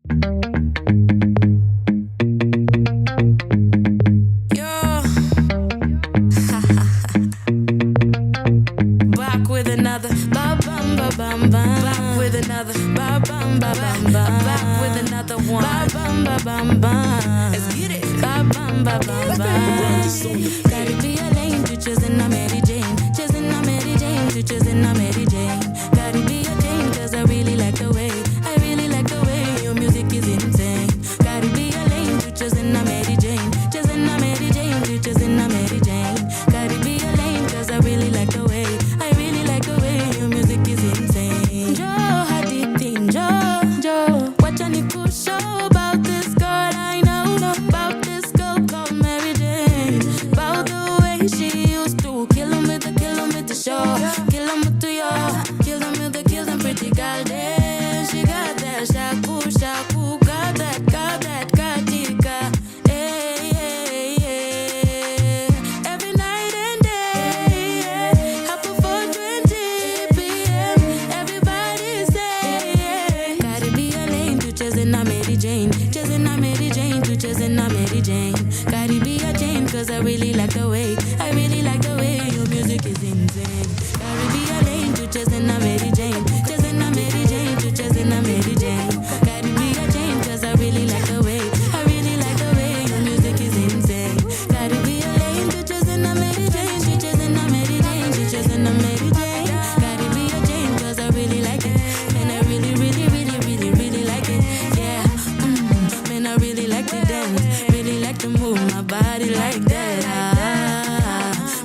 Back with another ba bum ba bum bum. Back with another ba bum ba bum bum. Back with another one ba bum ba bum bum. Let's get it ba bum ba bum bum. Gotta be a lane to choosing a Mary Jane, choosing a Mary Jane, to choosing a Mary Jane. Gotta be a Jane 'cause I really like the way, I really like the way your music is insane. Gotta be a lane to choosing a Mary Jane, choosing a Mary Jane, to choosing a Mary Jane. Gotta be a lane 'cause I really like the way, I really like the way your music is insane. Joe, hadithi, Joe, what you need to show about this girl I know, about this girl called Mary Jane, about the way she used to kill them with the show, kill them with the yo, kill them pretty girl. Then she got that shaku, got that katika. Every night and day, half of 4:20 p.m. Everybody say, gotta be a lane to chasing a Mary Jane, chasing a Mary Jane, to chasing a Mary Jane. Gotta be a Jane 'cause I really like the way, I really like the way your music is insane. Gotta be a lane to chasing a Mary Jane, chasing a Mary Jane, to chasing a Mary Jane. Gotta be a Jane 'cause I really like the way, I really like the way your music is insane. Gotta be a lane to chasing a Mary Jane, to chasing a Mary Jane, to chasing a Mary Jane. Gotta be a Jane 'cause I really like it, and I really, really, really, really, really like it. Yeah, man, I really like to dance, really like to move my body like that.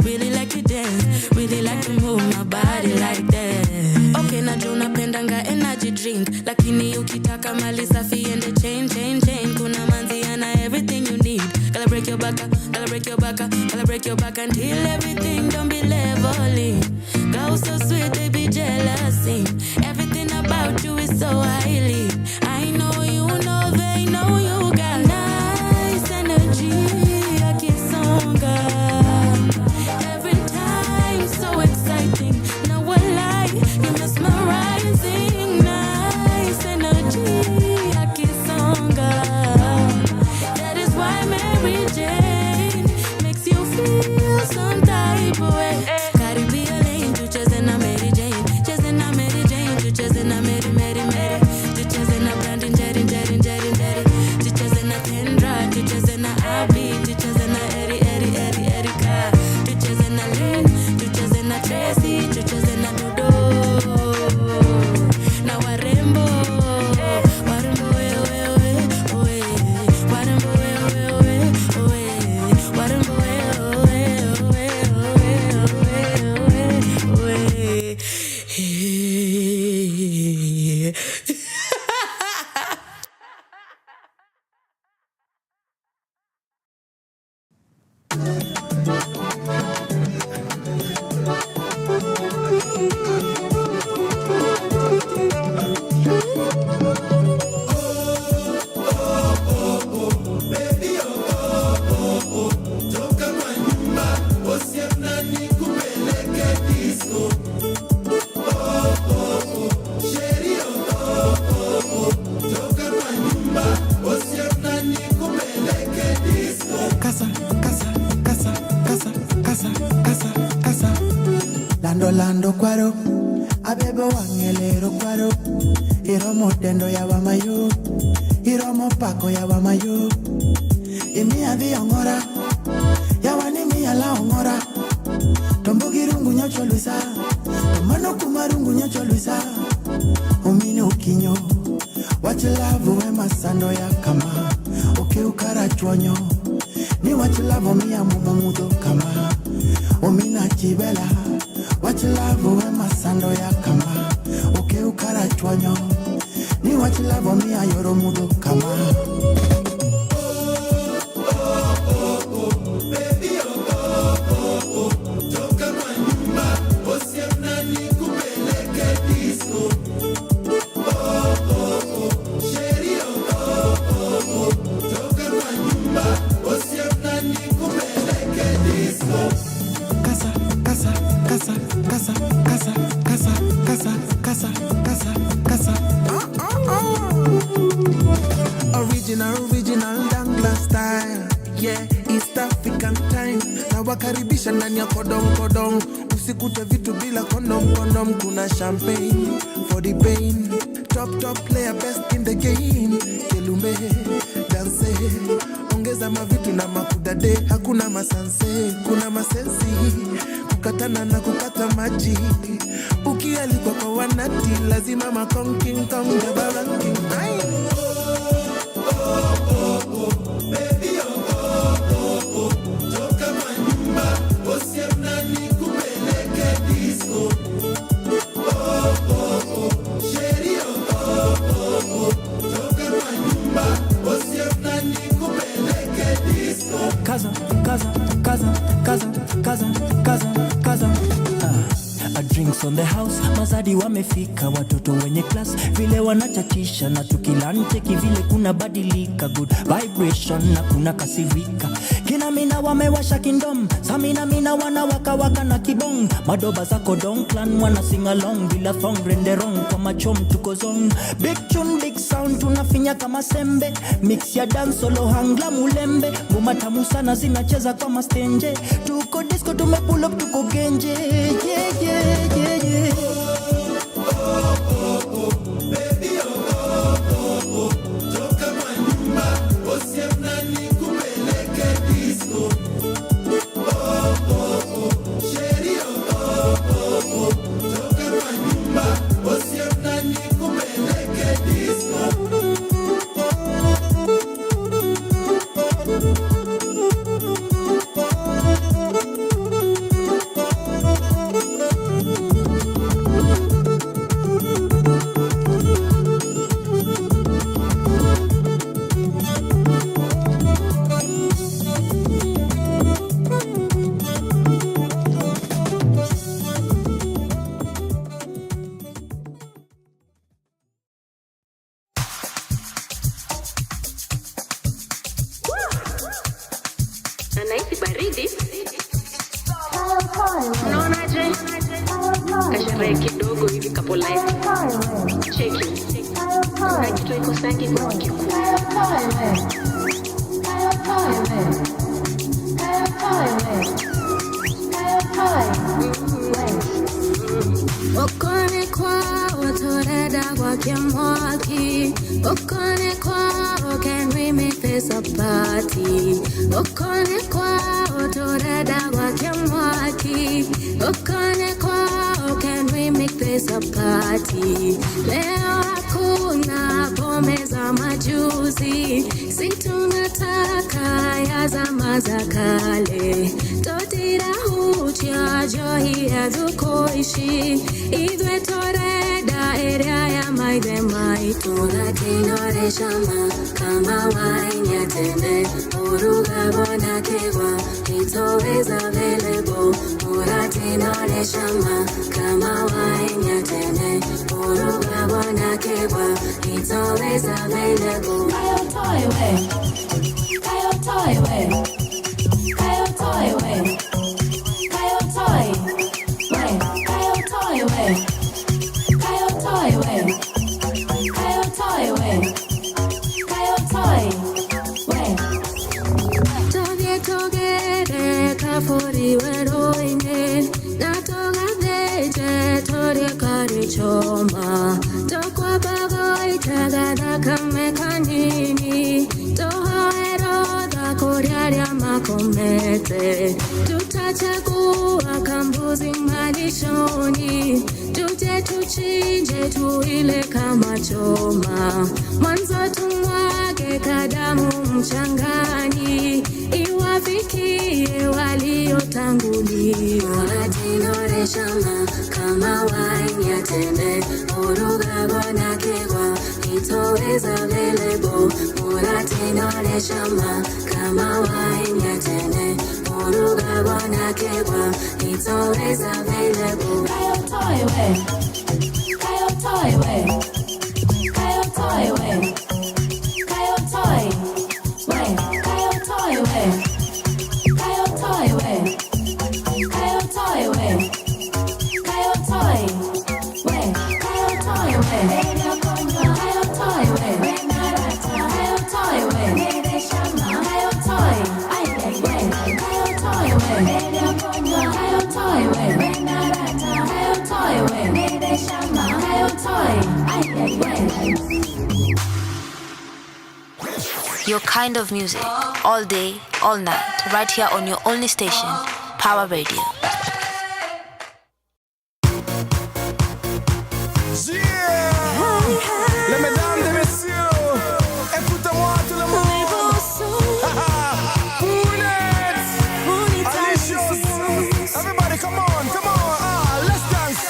Really like to dance, really like to move my body like that. Okay, najua unapendanga energy drink, lakini ukitaka mali safi ende chain. Kuna manzi ana everything you need. Gotta break your back, gotta break your back, gotta break your back until everything don't be leveling. Girl so sweet, they be jealousy. Everything about you is so highly. I know you know, they know you got nice energy. Akisonga every time, so exciting. No one lie, you mesmerizing. Nice energy, Akisonga. That is why Mary Jane makes you feel some type of way. Gotta be a lane to chasing a Mary Jane, chasing a Mary Jane, to chasing a Mary, to chasing a Brandon, Jerry, to chasing a Kendra, to chasing a Abby, to chasing a Erika, to chasing a Lynn, to chasing a Tracy, to chasing a Dodo. Now Warembo, Warembo, Lando kwaro, abebe wangelero kwaro. Iromo tendo ya wamayo, iromo pako ya wamayo. Imi avi ongora, ya wanimi ya la ongora. Tombogirungu nyocho luisa, tomano kumarungu nyocho luisa. Umine ukinyo, wachilavu we masando ya kama. Oke ukara chonyo, ni wachilavu miya mumudo kama. Umina chibela, wachilavu we masando ya kama. Oke ukara chonyo, ni wachilavu miya yoromudo kama. Casa. original Dangla style. Yeah, East African time. Na wakaribisha ndani ya kodong. Usikute vitu bila kondom. Kuna champagne for the pain. Top player, best in the game. Kelumbe, dance. Ongeza mavitu na makudade. Hakuna masanse, kuna masensi. Kukatana na kukata maji. Ukialikwa kwa wanati, lazima makonking kong jaba ranking. Baby, toka manyumba, osiemna ni kupeleke disco. Sheri, toka manyumba, osiemna ni kupeleke disco. Kaza. Drinks on the house, mazadi wamefika, watoto wenye class vile wanachachisha na tukilanteki vile kuna badilika, good vibration na kuna kasivika. Kina mina wamewasha kindom, samina wanawaka na kibong. Madoba za kodong clan wana sing along bila thong renderong kwa machom tuko zone. Big tune, big sound tunafinya kama sembe, mix ya dance solo hangla mulembe. Ngoma tamu sana zinacheza kama stenje, tuko disco tumepull up tuko genje. Yeah. Baby, toka manyumba, osiemna ni kupeleke disco. Sheri, toka manyumba, osiemna ni kupeleke disco. Anaisi baridi. Unaonaje? Kasherehe kidogo hivi kapo live. Cheki. Kuna kitu iko sangi kwa kikuu. Okone kwa otoreda kwa kiamwaki. Okone kwa can we make this a party? Okone kwa otoreda kwa kiamwaki. Okone kwa can we make this a party? Leo hakuna pombe za majuzi, si tunataka ya zama za kale. Totira hucha johi ya dukoishi, idwe toreda area ya maide maituna kinore shama kama wainya tende uruga bona kewa it's always available. Uratinore shama kama wainya tende uruga bona kewa it's always available. Kayo toy we choma tokwa bago itagada kame kanini tohero da korea makomete tutachagua kambuzi malishoni tuje tuchinje tuile kama choma mwanzo tumwage kadamu mchangani iwafikie waliotangulia Uratinore shama kama wainya tende uruga bona kewa it's always available. Uratinore shama kama wainya tende uruga bona kewa it's always available. Kayo toy we Kayo toy we Kayo toy we Kayo toy we Kayo toy we Kayo toy we Kayo toy we Kayo toy we Kayo toy we Kayo toy we Kayo toy we Your kind of music, all day, all night, right here on your only station, Pawa Radio. Les mesdames et messieurs, écoutez-moi tout le monde. Everybody, come on, let's dance.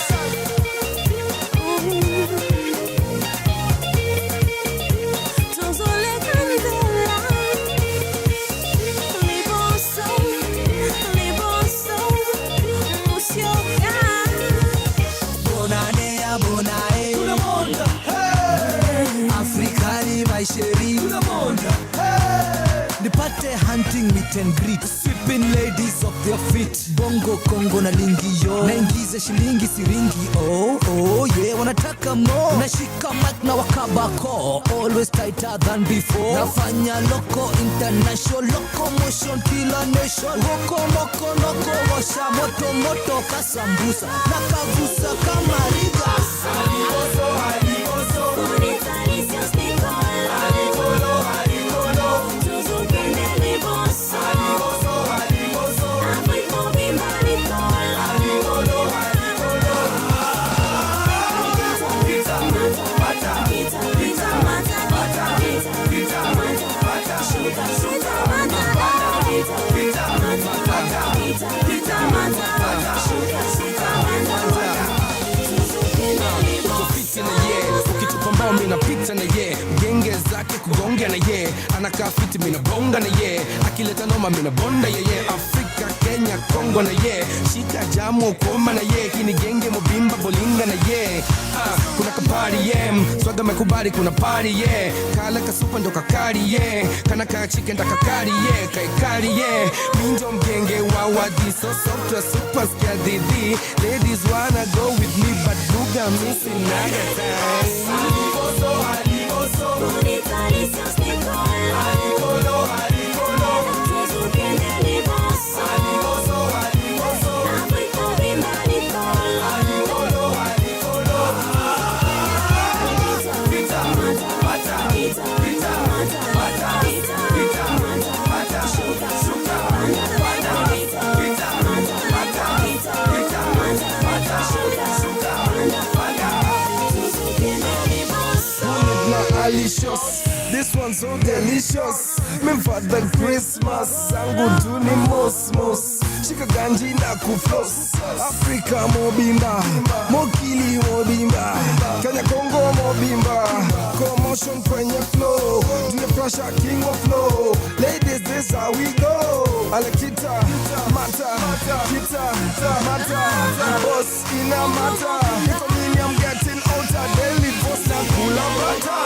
Bonae, tout le monde, hey. Africani, my chérie, tout le monde, hey. The party hunting meet and greet, sweeping ladies off their feet. Bongo Kongo na lingi yo, naingiza shilingi siringi. Oh yeah, wanataka more. Nashika mic na wakabako, always tighter than before. Nafanya loco international, locomotion kila nation. Hoko moko noko washa moto moto kasambusa, nakagusa kama riga. Mina pizza na ye, genge zake kugonga na ye, anakaa fiti mina bonga na ye, akileta noma mina bonda ye ye. Afrika, Kenya, Kongo na ye, shika jamu koma na ye, kini genge mobimba bolinga na ye. Kuna kapari ye, swaga mekubali kuna party ye, kala kasupa ndo kakari ye, kana ka chicken da kakari ye, kaikari ye. Minjo mgenge wawadi, so soft to a super scare didi. Ladies wanna go with me, but buga missing naga time. This one's so delicious. Me for the Christmas. Zangu tu ni mos. Shika ganji na kufloss. Africa mobimba, Mokili mobimba, Kenya Kongo mobimba. Commotion kwenye flow, do the pressure king of flow. Ladies, this how we go. Alekita, mata, kita, mata. Boss in a mata. Iko nini I'm getting older. Daily boss na kula mata.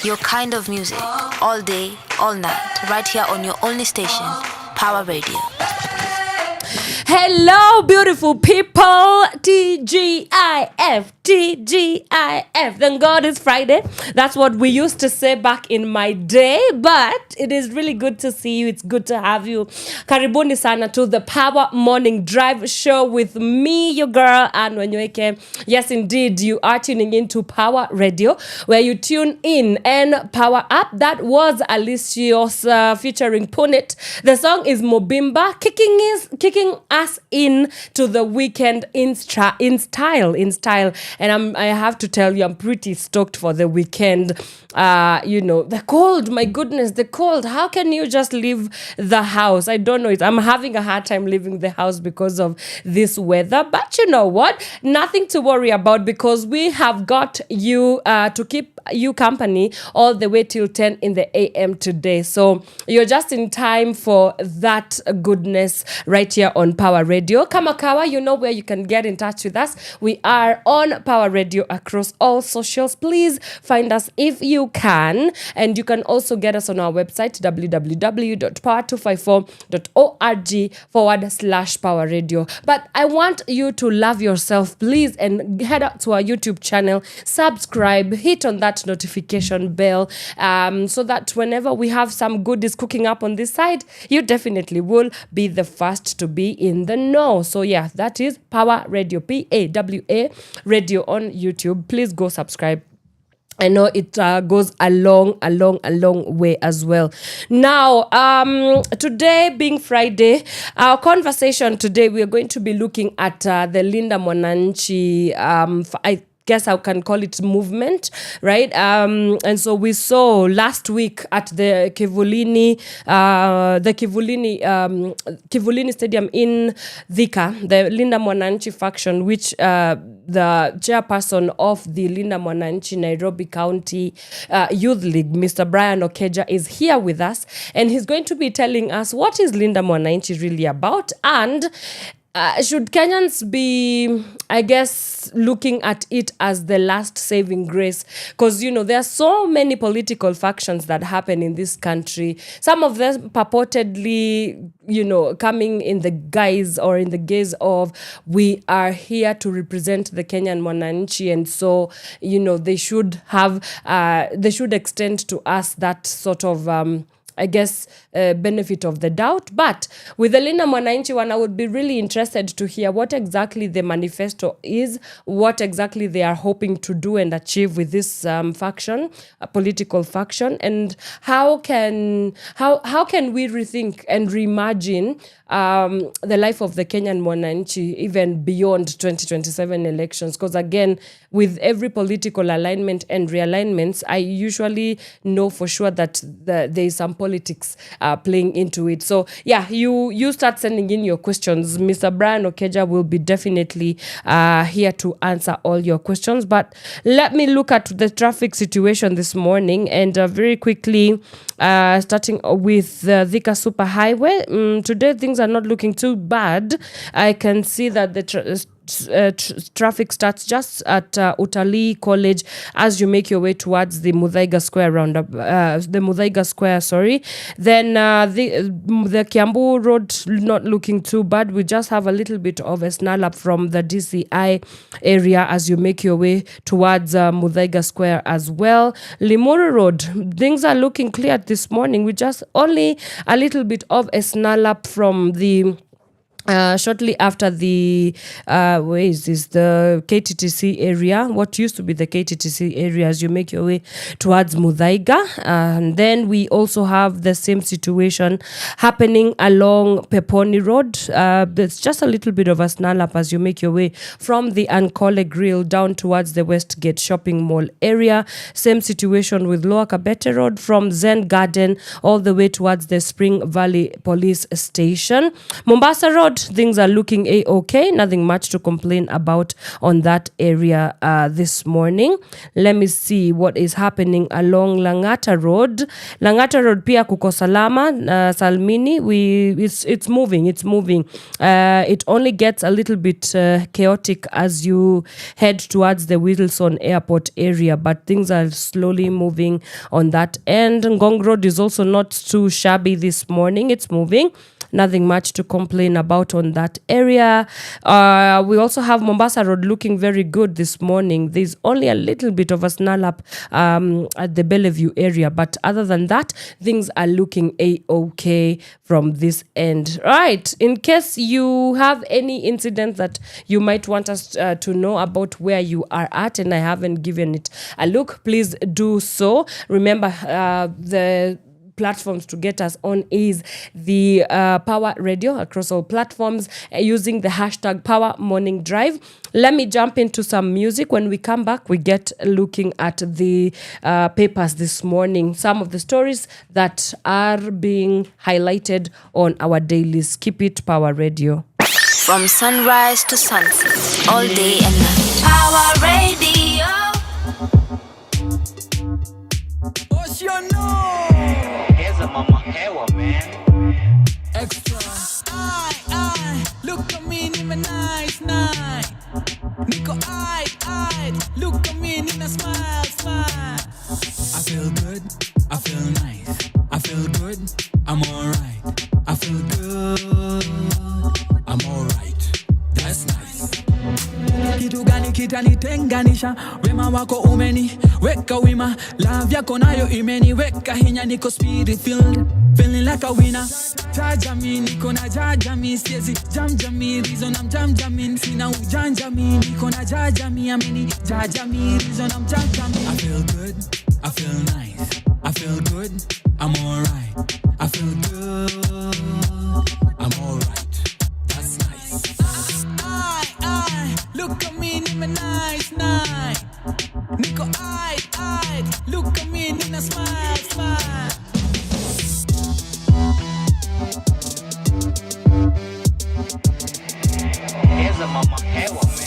Your kind of music, all day, all night, right here on your only station, Pawa Radio. Hello, beautiful people. TGIF, TGIF. Thank God it's Friday. That's what we used to say back in my day. But it is really good to see you. It's good to have you. Karibuni sana to the Power Morning Drive show with me, your girl, and Wanyoike. Yes, indeed, you are tuning in to Power Radio, where you tune in and power up. That was Alicios featuring Punit. The song is Mobimba, kicking us in to the weekend in style. And I have to tell you, I'm pretty stoked for the weekend. The cold, my goodness, the cold. How can you just leave the house? I don't know. I'm having a hard time leaving the house because of this weather. But you know what? Nothing to worry about, because we have got you to keep you company all the way till 10 in the AM today. So you're just in time for that goodness right here on Power Radio. Kamakawa, you know where you can get in touch with us. We are on Power Radio across all socials. Please find us if you can. And you can also get us on our website, www.power254.org/Power Radio. But I want you to love yourself, please, and head out to our YouTube channel, subscribe, hit on that notification bell, so that whenever we have some goodies cooking up on this side, you definitely will be the first to be in the know. So yeah, that is Power Radio, PAWA Radio on YouTube. Please go subscribe. I know it goes a long way as well. Now, today being Friday, our conversation today, we are going to be looking at the Linda Mwananchi, I guess I can call it movement, right? And so we saw last week at the Kivulini Stadium in Thika, the Linda Mwananchi faction, which the chairperson of the Linda Mwananchi Nairobi County Youth League, Mr. Brian Okeja, is here with us, and he's going to be telling us what is Linda Mwananchi really about, and should Kenyans be, I guess, looking at it as the last saving grace? Because, there are so many political factions that happen in this country. Some of them purportedly, coming in the guise or in the gaze of, we are here to represent the Kenyan Mwananchi. And so, they should extend to us that sort of, benefit of the doubt. But with the Linda Mwananchi one, I would be really interested to hear what exactly the manifesto is, what exactly they are hoping to do and achieve with this faction, a political faction, and how can we rethink and reimagine the life of the Kenyan Mwananchi even beyond 2027 elections? Because again, with every political alignment and realignments, I usually know for sure that there is some politics playing into it. So yeah, you start sending in your questions. Mr. Brian Okeja will be definitely here to answer all your questions. But let me look at the traffic situation this morning, and very quickly, starting with the Thika Superhighway. Today things are not looking too bad. I can see that the traffic starts just at Utalii College as you make your way towards the Muthaiga Square Then the Kiambu Road not looking too bad. We just have a little bit of a snarl up from the DCI area as you make your way towards Muthaiga Square as well. Limuru Road, things are looking clear this morning. We just only a little bit of a snarl up from the shortly after the the KTTC area, what used to be the KTTC area, as you make your way towards Muthaiga. And then we also have the same situation happening along Peponi Road. There's just a little bit of a snarl up as you make your way from the Ankole Grill down towards the Westgate Shopping Mall area. Same situation with Lower Kabete Road from Zen Garden all the way towards the Spring Valley Police Station. Mombasa Road, things are looking a-okay. Nothing much to complain about on that area this morning. Let me see what is happening along Langata Road. Langata Road pia kuko salama. Salmini, it's moving. It only gets a little bit chaotic as you head towards the Wilson Airport area, but things are slowly moving on that end. Ngong Road is also not too shabby this morning. It's moving. nothing much to complain about on that area. We also have Mombasa Road looking very good this morning. There's only a little bit of a snarl up at the Bellevue area, but other than that, things are looking a-okay from this end. Right, in case you have any incident that you might want us to know about where you are at and I haven't given it a look, please do so. Remember, the platforms to get us on is the Pawa Radio across all platforms using the hashtag Pawa Morning Drive. Let me jump into some music. When we come back, we get looking at the papers this morning, some of the stories that are being highlighted on our dailies. Keep it Pawa Radio. From sunrise to sunset, all day and night. Pawa Radio. What's your name? Here's a mama hewa, man. Extra. I look at me in my nice night. Nico, I look at me in a smile. I feel good, I feel nice, I feel good, I'm alright. I feel good, I'm alright. That's nice. Kitu gani kitanitenganisha? Wema wako umeni weka wima, love yako nayo imeni weka hinya. Niko spirit filled, feeling like a winner. Jaja mi niko na jaja mi, siezi jam mi, reason I'm jam mi, sina ujanja mi. Niko na jaja mi, ameni jaja mi, reason I'm jam mi. I feel good, I feel nice, I feel good, I'm alright. I feel good, I'm alright. That's nice. I look at me in my nice night. Nico, I look at me in a smile. Here's a mama hewa, man.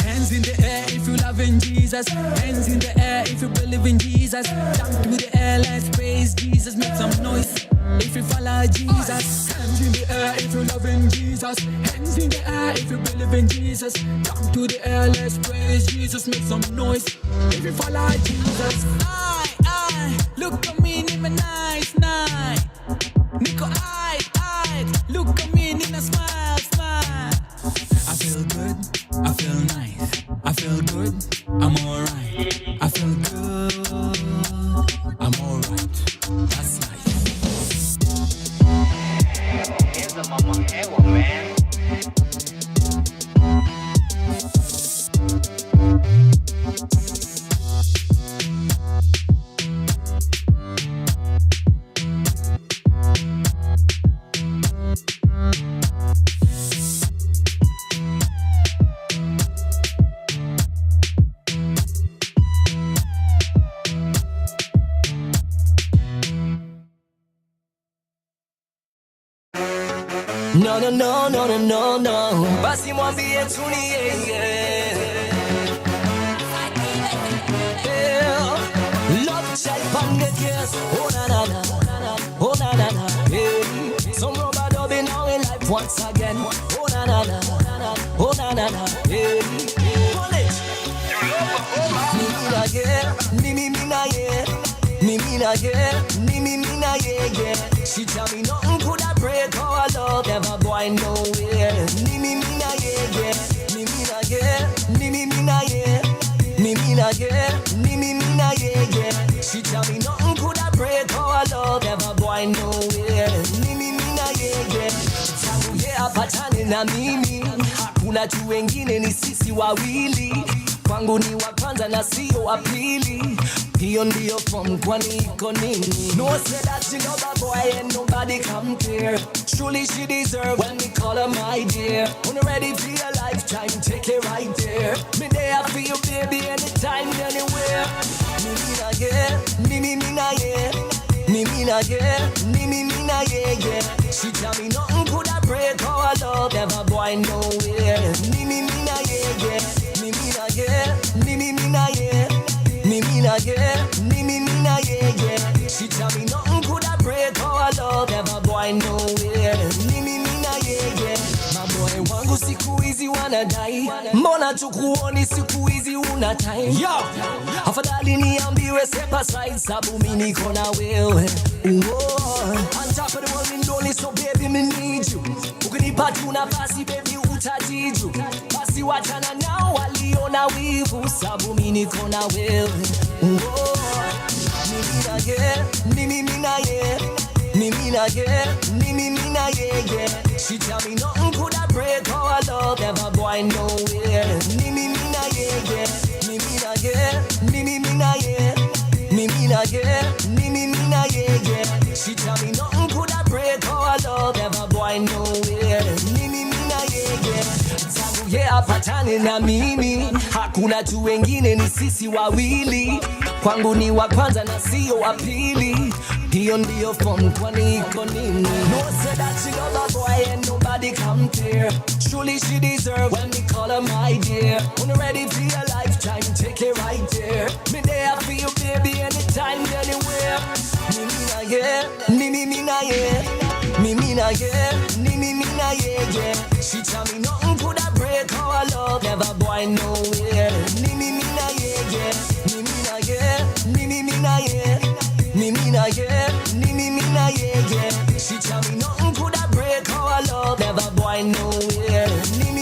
Hands in the air if you love in Jesus. Hands in the air if you believe in Jesus. Jump to the air, let's praise Jesus. Make some noise if you follow Jesus. Hands in the air if you love in Jesus. Hands in the air if you believe in Jesus. Jump to the air, let's praise Jesus. Make some noise if you follow Jesus. I look at me in my nice night. Nico, I look at me in a smile. I feel good, I feel nice, I feel good, I'm alright. I feel good, I'm alright. That's nice. Here's a mama hewa, man. No. Basi mwambie tunie, love child on the case. Oh na na, hey. Some rubber dubbing now in life once again. Oh na na, hey. College. Mina, yeah. She tell me nothing could have break our love, never going nowhere. Mina, yeah. She tell me nothing could have break our love, never going nowhere. Mina, yeah. Tangu apatane na mimi, hakuna tu wengine ni sisi wawili. Kwangu ni wa kwanza na sio wa pili. Hiyo ndio from kwani iko nini? No say that she love a boy and nobody compare. Truly she deserve when we call her my dear. When you're ready for your lifetime, take it right there. Me there for you baby anytime, anywhere. Mina, yeah. She tell me nothing could have break our love, never going nowhere. Mina, yeah. She tell me nothing could have break our love, never going nowhere. My boy wangu siku hizi wana wanadai, mbona tukuoni siku hizi una time? Yo, afadhali niambiwe step aside, sabu mimi niko na wewe. On top of the world in lonely, so baby me need you. Ukinipata nafasi baby utajiju. Basi wachana nao waliona wivu, sabu mimi niko na wewe. Mimi na ye. She tell me nothing could have break our love, never going nowhere. Mimi na ye. She tell me nothing could have break our love, never going nowhere. Mimi na ye. Tangu ye apatane na mimi, hakuna tu wengine ni sisi wawili. Kwangu ni wa kwanza na sio wa pili. Hiyo ndio fun kwani iko nini? No say that she got a boy and nobody compare. Surely she deserve when we call her my dear. When you're ready for your lifetime, take it right there. Me there for you baby anytime, anywhere. Mimi na ye. She tell me nothing could have break our love, never going nowhere. Mimi na ye. She tell me nothing could have break our love, never going nowhere. Mimi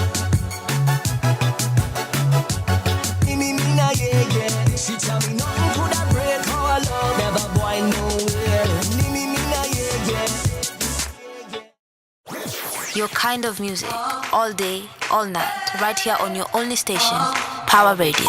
na ye. She tell me nothing could have break our love, never going nowhere. Your kind of music, all day, all night, right here on your only station, Power Radio.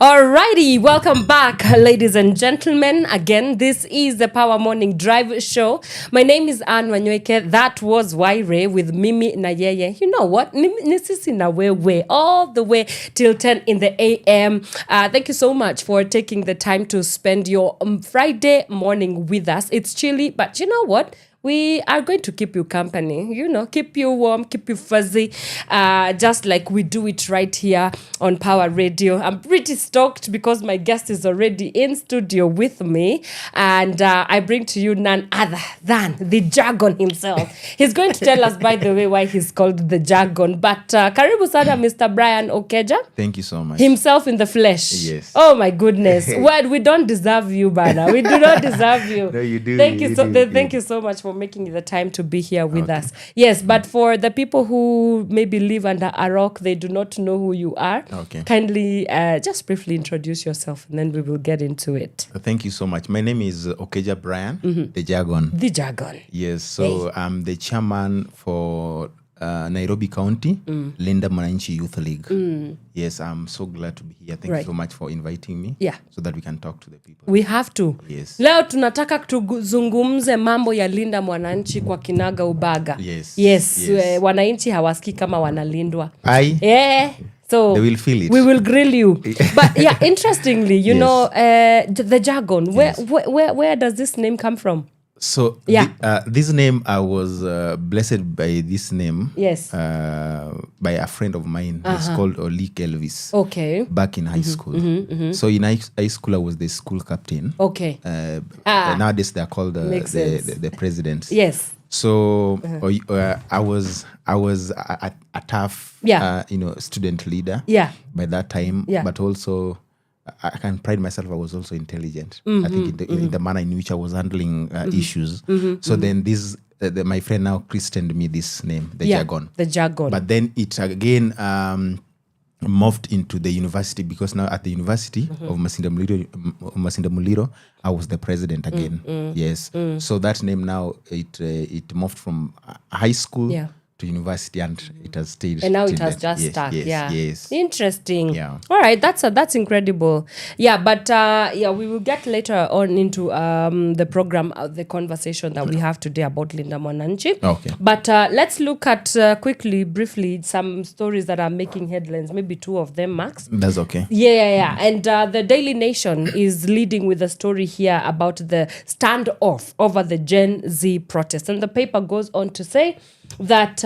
Alrighty, welcome back, ladies and gentlemen. Again, this is the Power Morning Drive Show. My name is Wanyoike. That was Waire with Mimi na Yeye. You know what? Nisisi na wewe all the way till 10 in the a.m. Thank you so much for taking the time to spend your Friday morning with us. It's chilly, but you know what? We are going to keep you company, keep you warm, keep you fuzzy, just like we do it right here on Power Radio. I'm pretty stoked because my guest is already in studio with me, and I bring to you none other than the Jargon himself. He's going to tell us, by the way, why he's called the Jargon. But karibu sana, Mr. Brian Okeja. Thank you so much. Himself in the flesh. Yes. Oh my goodness. Well, we don't deserve you, Bana. We do not deserve you. No, you do. Thank you so much for making the time to be here with us. Yes, but for the people who maybe live under a rock, they do not know who you are. Okay. Kindly just briefly introduce yourself and then we will get into it. Thank you so much. My name is Okeja Brian, the Jargon. The Jargon. Yes, so I'm the chairman for Nairobi County, Linda Mwananchi Youth League. Yes, I'm so glad to be here. Thank you so much for inviting me. Yeah. So that we can talk to the people. We have to. Yes. Leo tunataka tuzungumze mambo ya Linda Mwananchi kwa kinaga ubaga. Yes. Wananchi hawasikii kama wanalindwa. Yeah. So they will feel it. We will grill you. But yeah, interestingly, you know, the Jargon, where does this name come from? So this name, I was blessed by this name. Yes. By a friend of mine. It's called Olik Elvis. Okay. Back in high school. So in high school, I was the school captain. Okay. Nowadays they're called the presidents. Yes. So I was a tough, student leader. Yeah. By that time, but also I can pride myself. I was also intelligent. I think in the manner in which I was handling issues. So then this, my friend now christened me this name, the Jargon. The Jargon. But then it again morphed into the university, because now at the University of Masinda Muliro, I was the president again. Yes. So that name now it morphed from high school to university, and it has stayed. And now it has just stuck. Yes. Interesting. Yeah. All right. That's incredible. Yeah. But we will get later on into the program, the conversation that we have today about Linda Mwananchi. Okay. But let's look at briefly, some stories that are making headlines. Maybe two of them, Max. That's okay. Yeah. And the Daily Nation is leading with a story here about the standoff over the Gen Z protest. And the paper goes on to say, that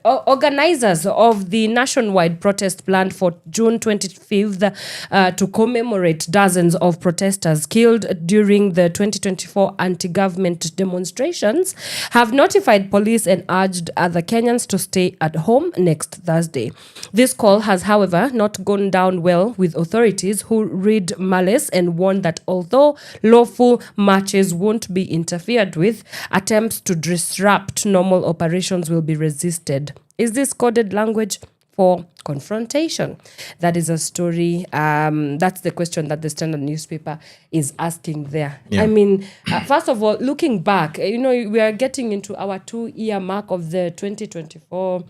organizers of the nationwide protest planned for June 25th to commemorate dozens of protesters killed during the 2024 anti-government demonstrations have notified police and urged other Kenyans to stay at home next Thursday. This call has, however, not gone down well with authorities who read malice and warn that although lawful marches won't be interfered with, attempts to disrupt normal operations will be resisted. Is this coded language for confrontation? That is a story. That's the question that the Standard newspaper is asking there. Yeah. I mean, first of all, looking back, we are getting into our 2-year mark of the 2024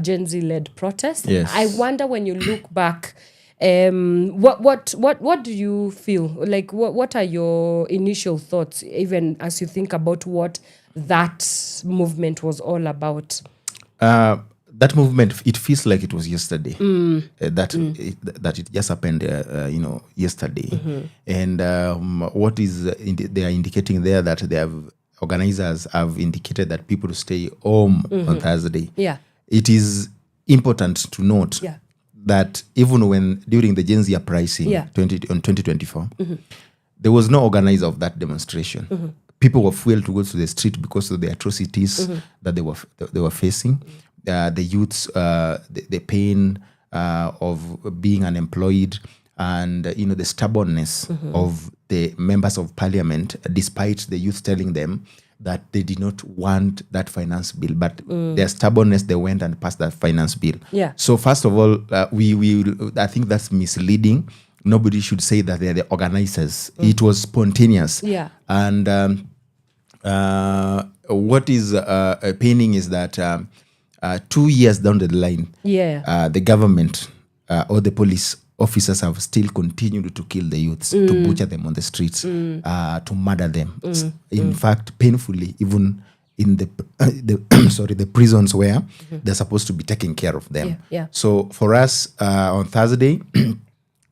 Gen Z-led protest. Yes. I wonder, when you look back, what do you feel like? What are your initial thoughts, even as you think about what that movement was all about? That movement, it feels like it was yesterday. That it just happened, yesterday. Mm-hmm. And what is they are indicating there, that organizers have indicated that people stay home on Thursday. Yeah. It is important to note that even when during the Gen Z uprising on 2024, there was no organizer of that demonstration. People were fueled to go to the street because of the atrocities that they were facing. The youths, the pain of being unemployed, and the stubbornness of the members of parliament, despite the youth telling them that they did not want that finance bill, but their stubbornness, they went and passed that finance bill. Yeah. So first of all, I think that's misleading. Nobody should say that they're the organizers. It was spontaneous. Yeah. And what is paining is that 2 years down the line, the government or the police officers have still continued to kill the youths, to butcher them on the streets, to murder them. In fact, painfully, even in the prisons where they're supposed to be taking care of them. Yeah. So for us, on Thursday,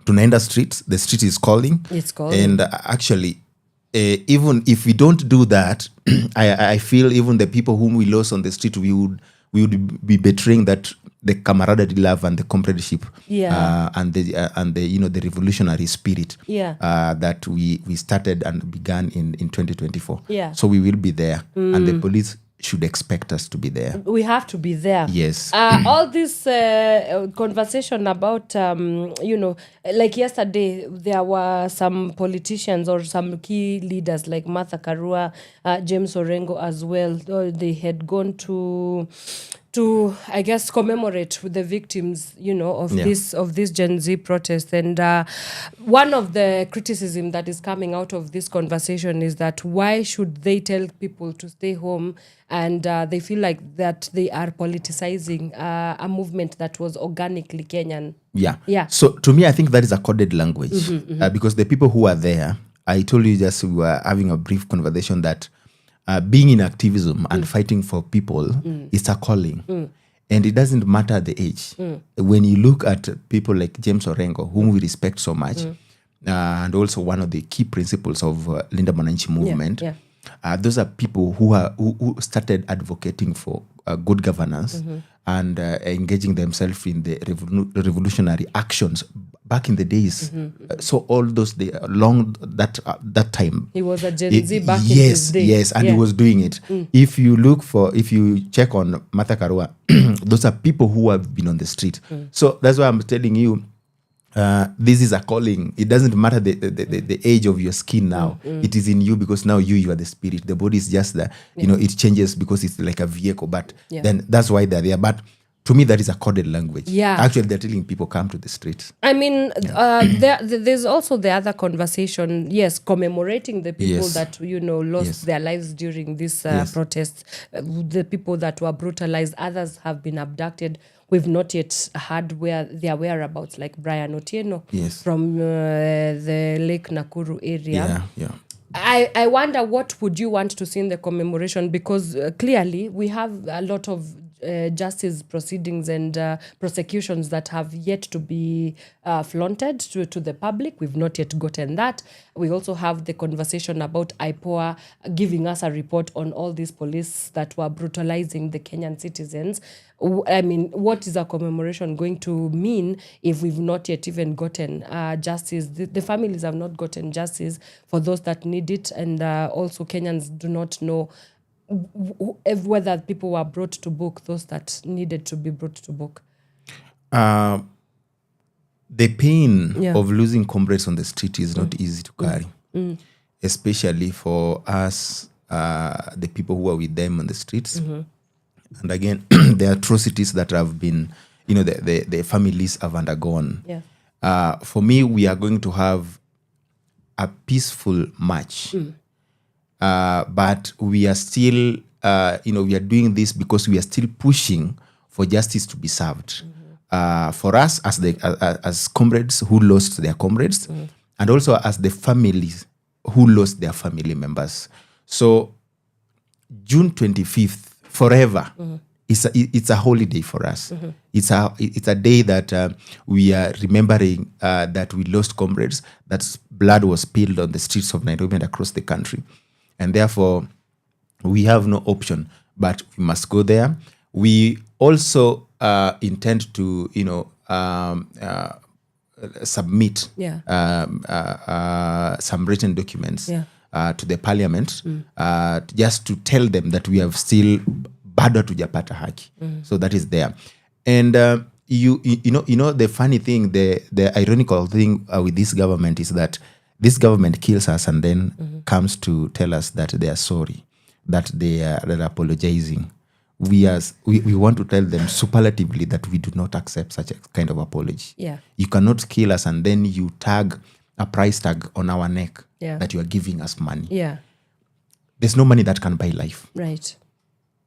tunaenda streets, the street is calling. It's calling. And actually, even if we don't do that, I feel even the people whom we lost on the street, we would be betraying that the camaraderie love and the comradeship, and the revolutionary spirit that we started and began in 2024. Yeah. So we will be there, and the police should expect us to be there. We have to be there. Yes. All this conversation about, like yesterday, there were some politicians or some key leaders like Martha Karua, James Orengo as well. They had gone to I guess commemorate with the victims, of this Gen Z protest. And one of the criticism that is coming out of this conversation is that why should they tell people to stay home, and they feel like that they are politicizing a movement that was organically Kenyan. Yeah. So to me, I think that is a coded language, because the people who are there, I told you just we were having a brief conversation that being in activism and fighting for people is a calling. And it doesn't matter the age. When you look at people like James Orengo, whom we respect so much, and also one of the key principles of Linda Mwananchi movement, those are people who started advocating for good governance and engaging themselves in the revolutionary actions back in the days. So all those that time, he was a Gen Z back in his day. Yes, and he was doing it. If you check on Martha Karua, those are people who have been on the street. So that's why I'm telling you, this is a calling. It doesn't matter the age of your skin now. It is in you, because now you are the spirit. The body is just the, it changes because it's like a vehicle, but then that's why they're there. But to me, that is a coded language. Yeah. Actually, they're telling people come to the streets. I mean, there's also the other conversation, commemorating the people that, lost their lives during this protests, the people that were brutalized. Others have been abducted. We've not yet heard where their whereabouts, like Brian Otieno from the Lake Nakuru area. Yeah. I wonder, what would you want to see in the commemoration? Because clearly we have a lot of justice proceedings and prosecutions that have yet to be flaunted to the public. We've not yet gotten that. We also have the conversation about IPOA giving us a report on all these police that were brutalizing the Kenyan citizens. I mean, what is a commemoration going to mean if we've not yet even gotten justice? The families have not gotten justice for those that need it, and also Kenyans do not know whether people were brought to book, those that needed to be brought to book. The pain of losing comrades on the street is not easy to carry, especially for us, the people who are with them on the streets. And again, the atrocities that have been, the families have undergone. For me, we are going to have a peaceful march. But we are still, we are doing this because we are still pushing for justice to be served. For us as comrades who lost their comrades, and also as the families who lost their family members. So June 25th, forever, it's a holiday for us. It's a day that we are remembering that we lost comrades, that blood was spilled on the streets of Nairobi and across the country. And therefore, we have no option, but we must go there. We also intend to, submit some written documents to the parliament, just to tell them that we have still bado tujapata haki. So that is there. And the funny thing, the ironical thing with this government is that this government kills us and then comes to tell us that they are sorry, that they're apologizing. We want to tell them superlatively that we do not accept such a kind of apology. You cannot kill us and then you tag a price tag on our neck that you are giving us money. There's no money that can buy life. Right.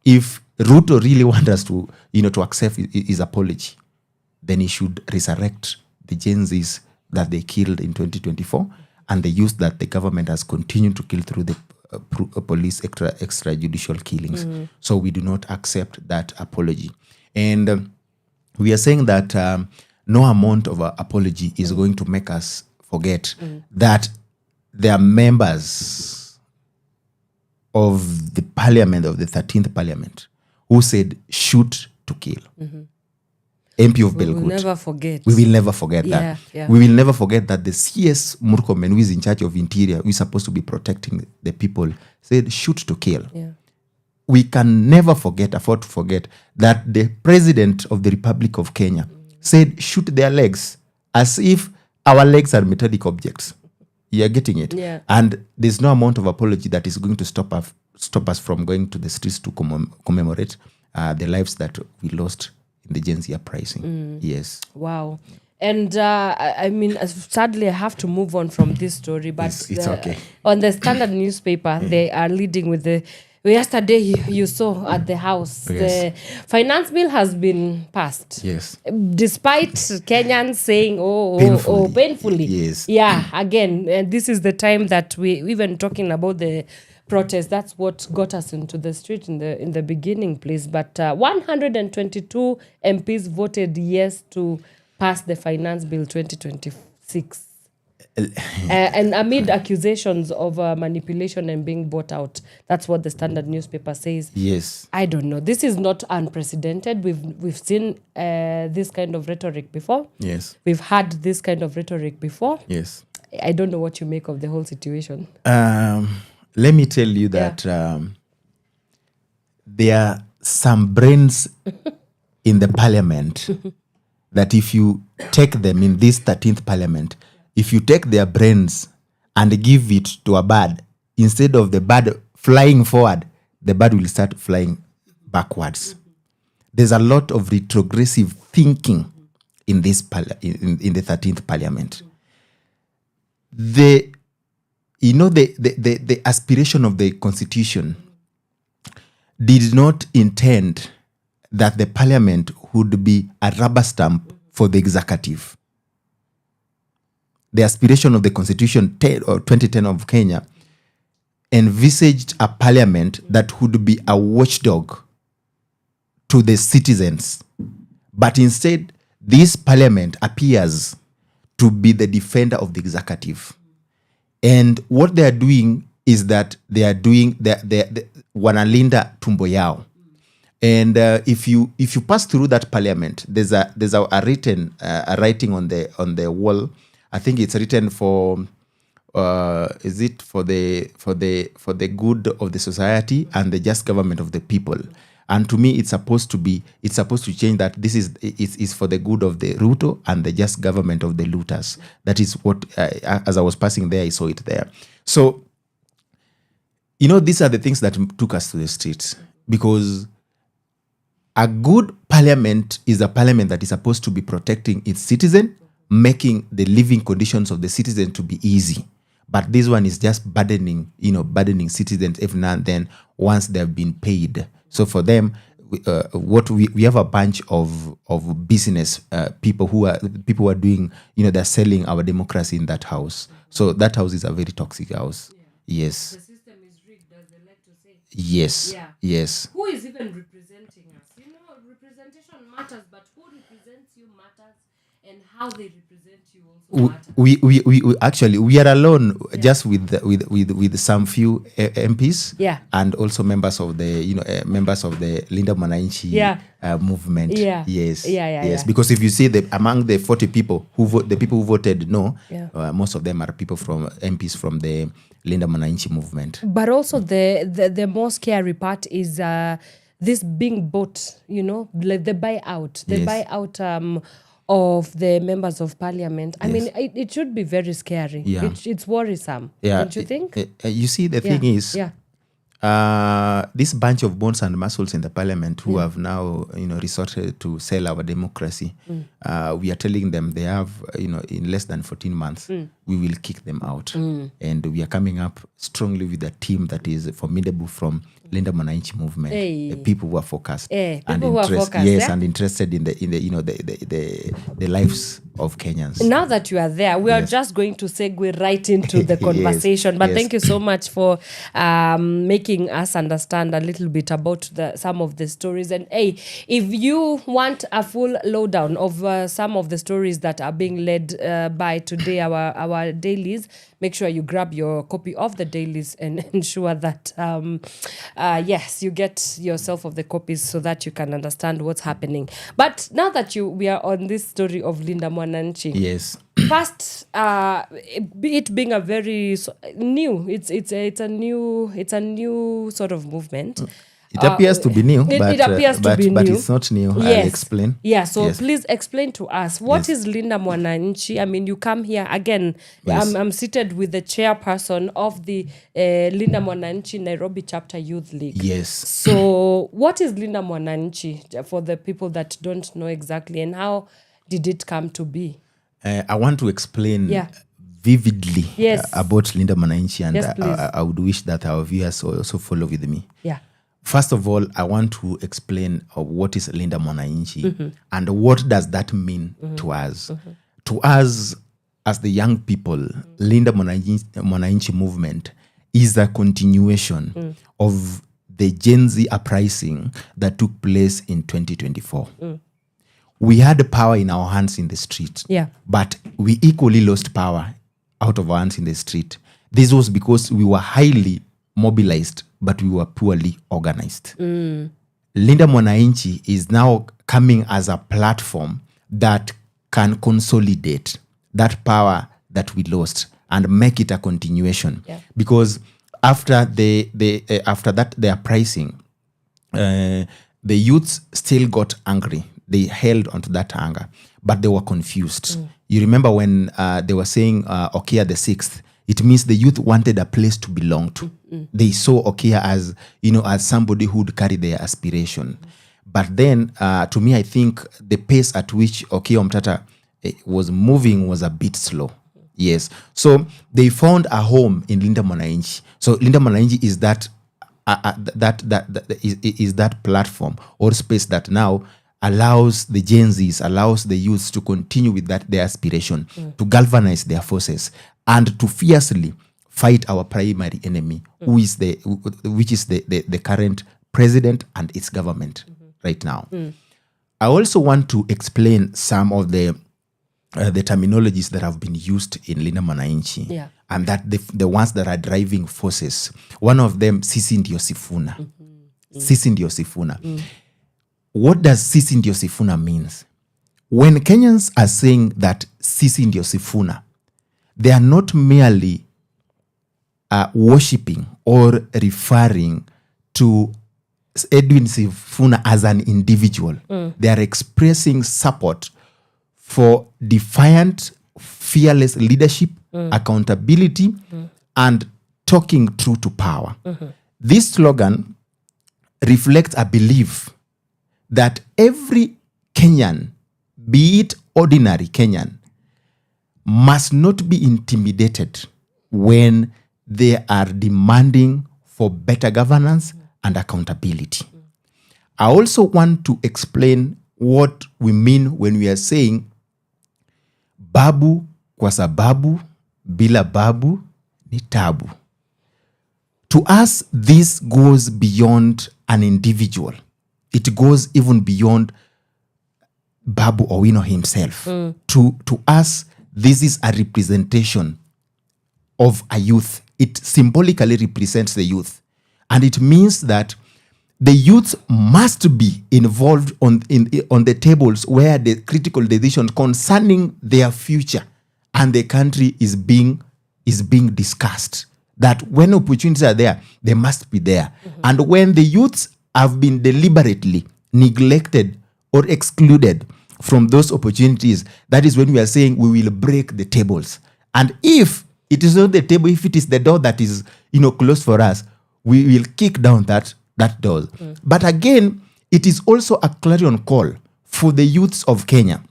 If Ruto really wants us to, to accept his apology, then he should resurrect the Gen Zs that they killed in 2024 and the youth that the government has continued to kill through the police extrajudicial killings. So we do not accept that apology. And we are saying that no amount of apology is going to make us forget that there are members of the parliament, of the 13th parliament, who said shoot to kill. MP of Belgut. We will never forget. We will never forget that. We will never forget that the CS Murkomen, who is in charge of interior, who is supposed to be protecting the people, said shoot to kill. We can never afford to forget that the president of the Republic of Kenya said shoot their legs, as if our legs are metallic objects. You are getting it? And there's no amount of apology that is going to stop us from going to the streets to commemorate the lives that we lost in the Gen Z uprising. Yes. Wow. And I mean, sadly, I have to move on from this story, but it's okay. On the Standard newspaper, they are leading with the... Yesterday, you saw at the House, the finance bill has been passed. Yes. Despite Kenyans saying, painfully. Yes. Yeah, again, this is the time that we even talking about the protest. That's what got us into the street in the beginning, please. But 122 MPs voted yes to pass the finance bill 2026. And amid accusations of manipulation and being bought out. That's what the Standard newspaper says. Yes. I don't know. This is not unprecedented. We've seen this kind of rhetoric before. Yes. We've had this kind of rhetoric before. Yes. I don't know what you make of the whole situation. Let me tell you that there are some brains in the parliament that if you take them in this 13th parliament, if you take their brains and give it to a bird, instead of the bird flying forward, the bird will start flying backwards. There's a lot of retrogressive thinking in this in the 13th parliament. The aspiration of the constitution did not intend that the parliament would be a rubber stamp for the executive. The aspiration of the constitution 2010 of Kenya envisaged a parliament that would be a watchdog to the citizens. But instead, this parliament appears to be the defender of the executive. And what they are doing is that they are doing the wanalinda tumbo yao. And if you pass through that parliament, there's a writing on the wall. I think it's written for is it for the good of the society and the just government of the people. And to me, it's supposed to change that. This is for the good of the Ruto and the just government of the looters. That is what, as I was passing there, I saw it there. So, these are the things that took us to the streets, because a good parliament is a parliament that is supposed to be protecting its citizen, making the living conditions of the citizen to be easy. But this one is just burdening citizens every now and then once they have been paid. So for them, we have a bunch of business people who are doing, they're selling our democracy in that house. So that house is a very toxic house. Yeah. Yes. The system is rigged, as they like to say. Yes. Yeah. Yes. Who is even representing us? Representation matters, but who represents you matters, and how they represent you also matters. We actually are alone, just with some few MPs, and also members of the members of the Linda Mwananchi movement. Yes. Because if you see among the 40 people the people who voted no, most of them are people from MPs from the Linda Mwananchi movement. But also the most scary part is this being bought, like the buyout of the members of parliament. I mean, it should be very scary. Yeah. It's worrisome. Yeah. Don't you think? You see, the thing is, this bunch of bones and muscles in the parliament who have now, resorted to sell our democracy, we are telling them they have, in less than 14 months, we will kick them out. And we are coming up strongly with a team that is formidable from Linda Mwananchi movement. The people who are focused and interested in the lives of Kenyans. Now that you are there, we are just going to segue right into the conversation. But thank you so much for making us understand a little bit about some of the stories. And if you want a full lowdown of some of the stories that are being led by today, our dailies, make sure you grab your copy of the dailies and ensure that yes, you get yourself of the copies so that you can understand what's happening. But now that we are on this story of Linda Mwananchi, yes. First, it being a very new, it's a new sort of movement. It appears to be new, it appears to be new. But it's not new. Yes. I'll explain. Yeah, so please explain to us, what is Linda Mwananchi? I mean, you come here again. Yes. I'm seated with the chairperson of the Linda Mwananchi Nairobi Chapter Youth League. Yes. So what is Linda Mwananchi for the people that don't know exactly, and how did it come to be? I want to explain vividly about Linda Mwananchi, and I would wish that our viewers also follow with me. Yeah. First of all, I want to explain what is Linda Mwananchi and what does that mean to us. To us, as the young people, Linda Mwananchi movement is a continuation of the Gen Z uprising that took place in 2024. We had power in our hands in the street, but we equally lost power out of our hands in the street. This was because we were highly mobilized, but we were poorly organized. Linda Mwananchi is now coming as a platform that can consolidate that power that we lost and make it a continuation. Because after their pricing, the youths still got angry. They held onto that anger, but they were confused. You remember when they were saying Okeja the 6th, it means the youth wanted a place to belong to. They saw Okeja as, as somebody who would carry their aspiration. But then, to me, I think the pace at which Okeja Omtata was moving was a bit slow. Yes. So they found a home in Linda Mwananchi. So Linda Mwananchi is that platform or space that now allows the Gen Zs, allows the youths to continue with their aspiration, to galvanize their forces, and to fiercely fight our primary enemy, which is the current president and its government. right now. I also want to explain some of the terminologies that have been used in Linda Mwananchi, and that the ones that are driving forces. One of them, sisi ndio sifuna. Sisi ndio sifuna. What does sisi ndio sifuna means? When Kenyans are saying that sisi ndio sifuna, they are not merely worshipping or referring to Edwin Sifuna as an individual. They are expressing support for defiant, fearless leadership, accountability, and talking true to power. This slogan reflects a belief that every Kenyan, be it ordinary Kenyan, must not be intimidated when they are demanding for better governance and accountability. I also want to explain what we mean when we are saying babu kwa sababu bila babu ni tabu. To us, this goes beyond an individual. It goes even beyond Babu Owino himself. To us, this is a representation of a youth. It symbolically represents the youth. And it means that the youth must be involved on the tables where the critical decisions concerning their future and the country is being discussed. That when opportunities are there, they must be there. And when the youths have been deliberately neglected or excluded from those opportunities, that is when we are saying we will break the tables. And if it is not the table, if it is the door that is closed for us, we will kick down that door. But again, it is also a clarion call for the youths of Kenya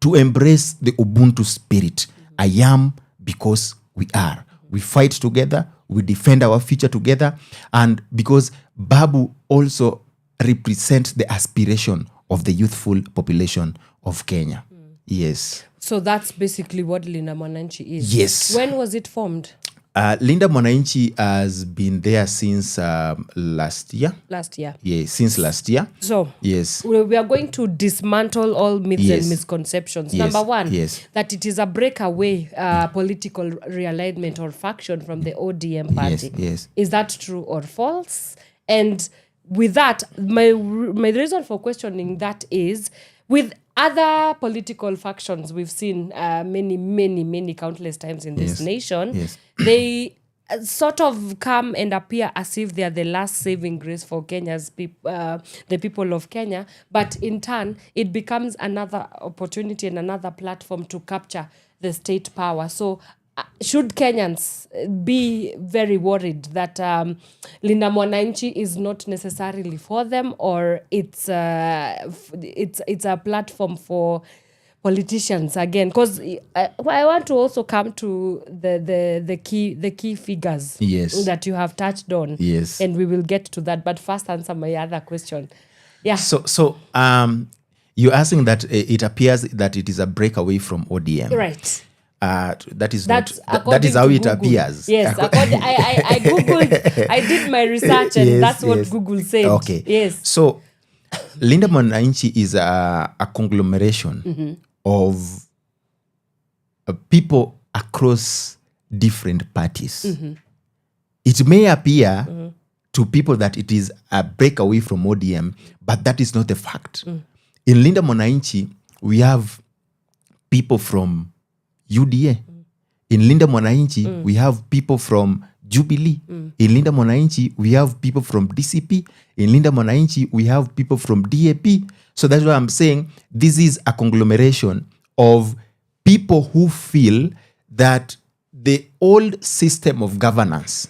to embrace the Ubuntu spirit. I am because we are. We fight together, we defend our future together, and because Babu also represents the aspiration of the youthful population of Kenya. Yes. So that's basically what Linda Mwananchi is. Yes. When was it formed? Linda Mwananchi has been there since last year. Last year. Yeah, since last year. So yes, we are going to dismantle all myths and misconceptions. Yes. Number one, yes, that it is a breakaway political realignment or faction from the ODM party. Yes. Is that true or false? And with that, my reason for questioning that is, with other political factions we've seen many countless times in this nation, they sort of come and appear as if they are the last saving grace for Kenya's the people of Kenya, but in turn it becomes another opportunity and another platform to capture the state power. So should Kenyans be very worried that Linda Mwananchi is not necessarily for them, or it's a platform for politicians again? Because I want to also come to the key figures that you have touched on. Yes, and we will get to that. But first, answer my other question. Yeah. So you're asking that it appears that it is a breakaway from ODM, right? That is how it appears. Yes, I googled, I did my research, and that's what Google said. Okay. Yes. So Linda Mwananchi is a conglomeration of people across different parties. It may appear to people that it is a breakaway from ODM, but that is not the fact. In Linda Mwananchi, we have people from UDA. In Linda Mwananchi, we have people from Jubilee. In Linda Mwananchi, we have people from DCP. In Linda Mwananchi, we have people from DAP. So that's why I'm saying this is a conglomeration of people who feel that the old system of governance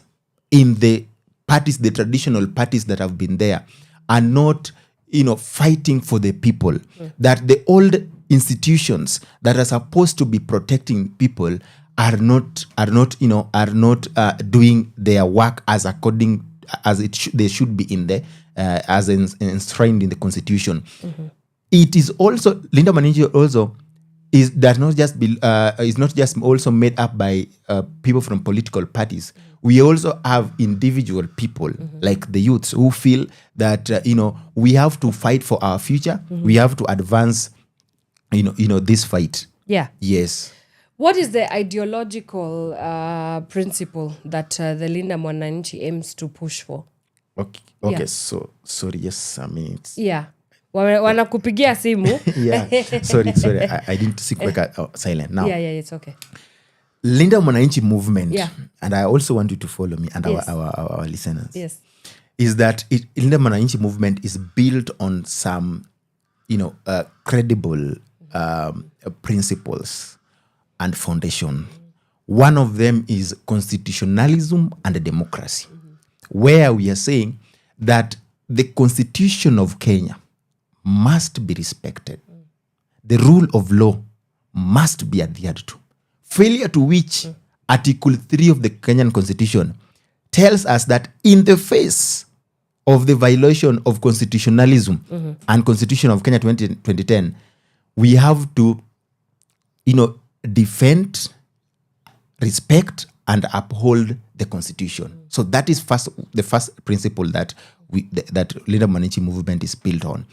in the parties, the traditional parties that have been there, are not, fighting for the people. That the old institutions that are supposed to be protecting people are not doing their work as according as they should be in the enshrined in the constitution. It is also, Linda Mwananchi also is not just also made up by people from political parties. We also have individual people like the youths who feel that we have to fight for our future. We have to advance this fight. Yeah. Yes. What is the ideological principle that the Linda Mwananchi aims to push for? Okay. Yeah. So sorry, yes, I mean it's Yeah. Wanakupigia simu. yeah. Sorry. I didn't sikuweka silent now. Yeah, it's okay. Linda Mwananchi movement, Yeah. and I also want you to follow me and Yes. our listeners. Yes. Is that Linda Mwananchi movement is built on some, credible principles and foundation. One of them is constitutionalism and democracy, where we are saying that the Constitution of Kenya must be respected. The rule of law must be adhered to. Failure to which Article 3 of the Kenyan Constitution tells us that in the face of the violation of constitutionalism and Constitution of Kenya 2010, we have to, defend, respect, and uphold the Constitution. So that is the first principle that Linda Mwananchi movement is built on.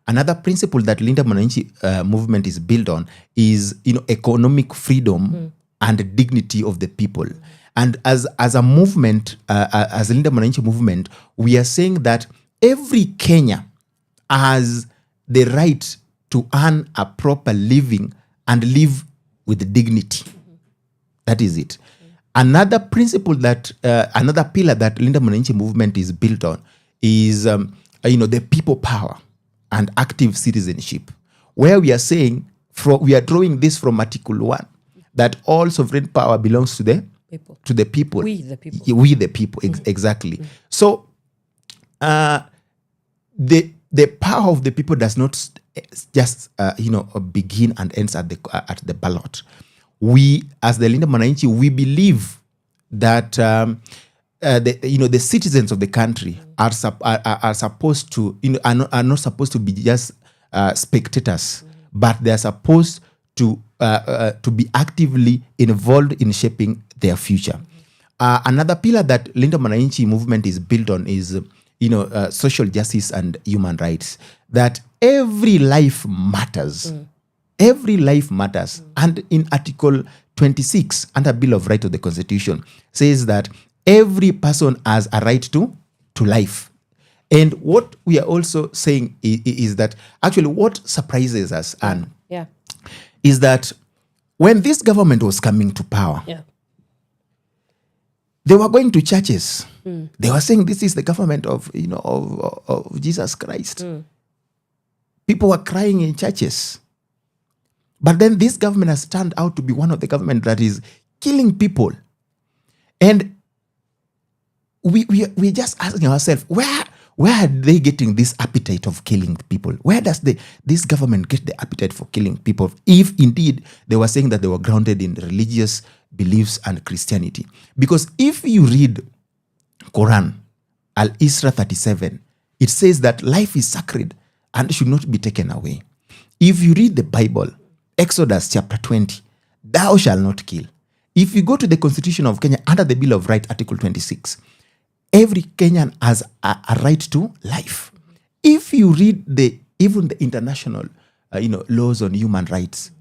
Another principle that Linda Mwananchi movement is built on is economic freedom and dignity of the people. And as a movement, as a Linda Mwananchi movement, we are saying that every Kenya has the right to earn a proper living and live with dignity. That is it. Another principle another pillar that Linda Mwananchi movement is built on is, the people power and active citizenship, where we are saying, we are drawing this from Article 1, that all sovereign power belongs to the people. We the people. Yeah, we the people, exactly. So, the power of the people does not just begin and ends at the ballot. We, as the Linda Mwananchi, we believe that the citizens of the country are supposed to are not supposed to be just spectators, but they are supposed to be actively involved in shaping their future. Another pillar that Linda Mwananchi movement is built on is social justice and human rights. That every life matters. Every life matters. And in Article 26, under Bill of Rights of the Constitution, says that every person has a right to life. And what we are also saying is that actually what surprises us, Anne, is that when this government was coming to power, they were going to churches. They were saying this is the government of Jesus Christ. People were crying in churches. But then this government has turned out to be one of the government that is killing people. And we just asking ourselves, where are they getting this appetite of killing people? Where does this government get the appetite for killing people, if indeed they were saying that they were grounded in religious beliefs and Christianity? Because if you read Quran, Al-Isra 37, it says that life is sacred and should not be taken away. If you read the Bible, Exodus chapter 20, thou shalt not kill. If you go to the Constitution of Kenya, under the Bill of Rights, Article 26, every Kenyan has a right to life. If you read even the international laws on human rights,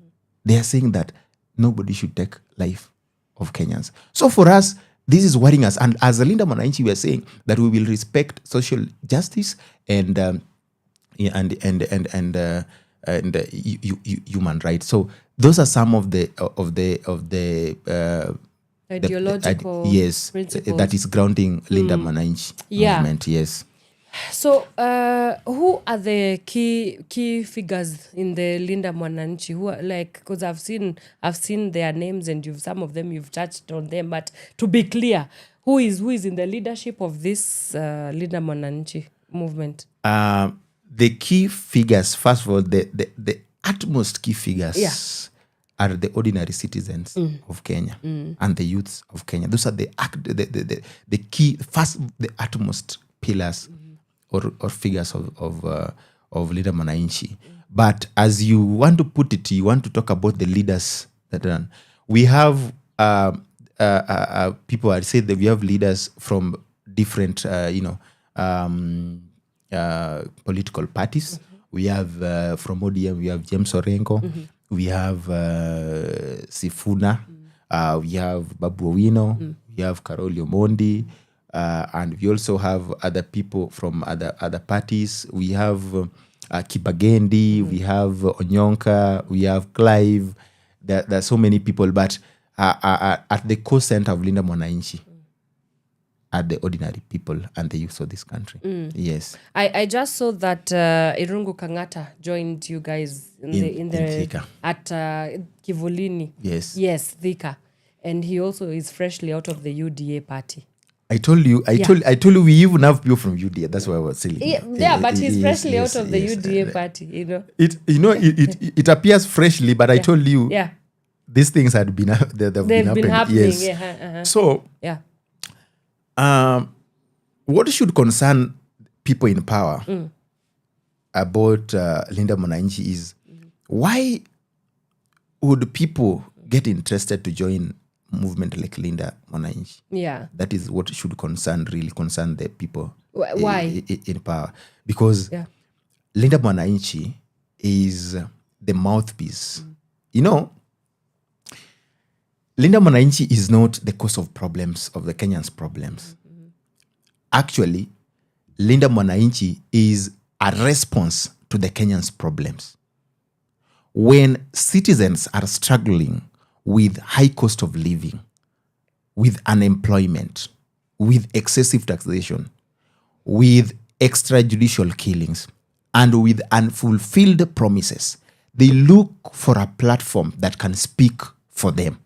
they are saying that nobody should take life of Kenyans. So for us, this is worrying us. And as a Linda Mwananchi, we are saying that we will respect social justice and human rights. So those are some of the ideological principles that is grounding Linda Mwananchi movement. Yes. So who are the key figures in the Linda Mwananchi? Who are, because I've seen their names, and some of them you've touched on them, but to be clear, who is in the leadership of this Linda Mwananchi movement? The key figures, first of all, the utmost key figures are the ordinary citizens of Kenya and the youths of Kenya. Those are the key, first, the utmost pillars or figures of Linda Mwananchi. But as you want to put it, you want to talk about the leaders that are. We have people. I say that we have leaders from different, political parties. We have from ODM, we have James Orengo. We have Sifuna. We have Babu Owino. We have Karoli Omondi. And we also have other people from other parties. We have Kibagendi. We have Onyonka. We have Clive. There are so many people, but at the core center of Linda Mwananchi are the ordinary people and the youth of this country. Yes. I just saw that Irungu Kangata joined you guys in the Thika. at Kivulini. Yes. Thika. And he also is freshly out of the UDA party. I told you, we even have people from UDA. That's why I was saying. Yeah, but he's freshly out of the UDA party, you know. It appears freshly, but I told you, these things had been they've been happening. Yes. So, what should concern people in power about Linda Mwananchi is why would people get interested to join movement like Linda Mwananchi? Yeah. That is what should really concern the people. Why? In power. Because Linda Mwananchi is the mouthpiece. You know, Linda Mwananchi is not the cause of problems, of the Kenyans' problems. Actually, Linda Mwananchi is a response to the Kenyans' problems. When citizens are struggling with high cost of living, with unemployment, with excessive taxation, with extrajudicial killings, and with unfulfilled promises, they look for a platform that can speak for them.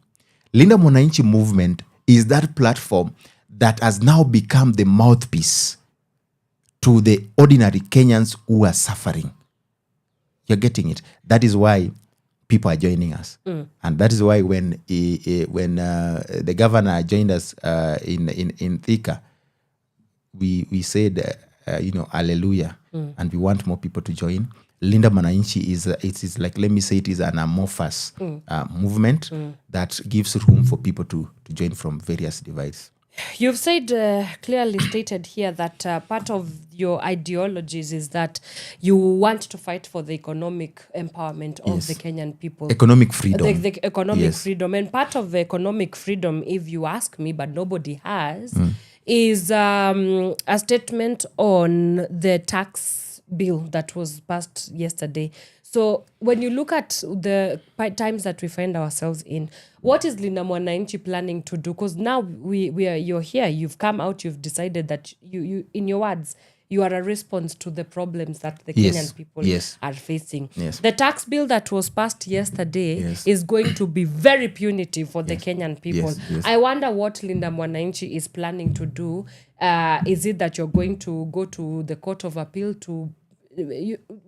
Linda Mwananchi movement is that platform that has now become the mouthpiece to the ordinary Kenyans who are suffering. You're getting it? That is why people are joining us. And that is why when the governor joined us in Thika, we said, hallelujah. And we want more people to join. Linda Mwananchi is like, let me say, it is an amorphous movement that gives room for people to join from various divides. You've said, clearly stated here that part of your ideologies is that you want to fight for the economic empowerment of the Kenyan people. Economic freedom. The economic freedom. And part of the economic freedom, if you ask me, but nobody has, is a statement on the tax bill that was passed yesterday. So when you look at the times that we find ourselves in, what is Linda Mwananchi planning to do? Because now you're here, you've come out, you've decided that you in your words, you are a response to the problems that the Kenyan people are facing. The tax bill that was passed yesterday is going to be very punitive for the Kenyan people. I wonder what Linda Mwananchi is planning to do. Is it that you're going to go to the Court of Appeal to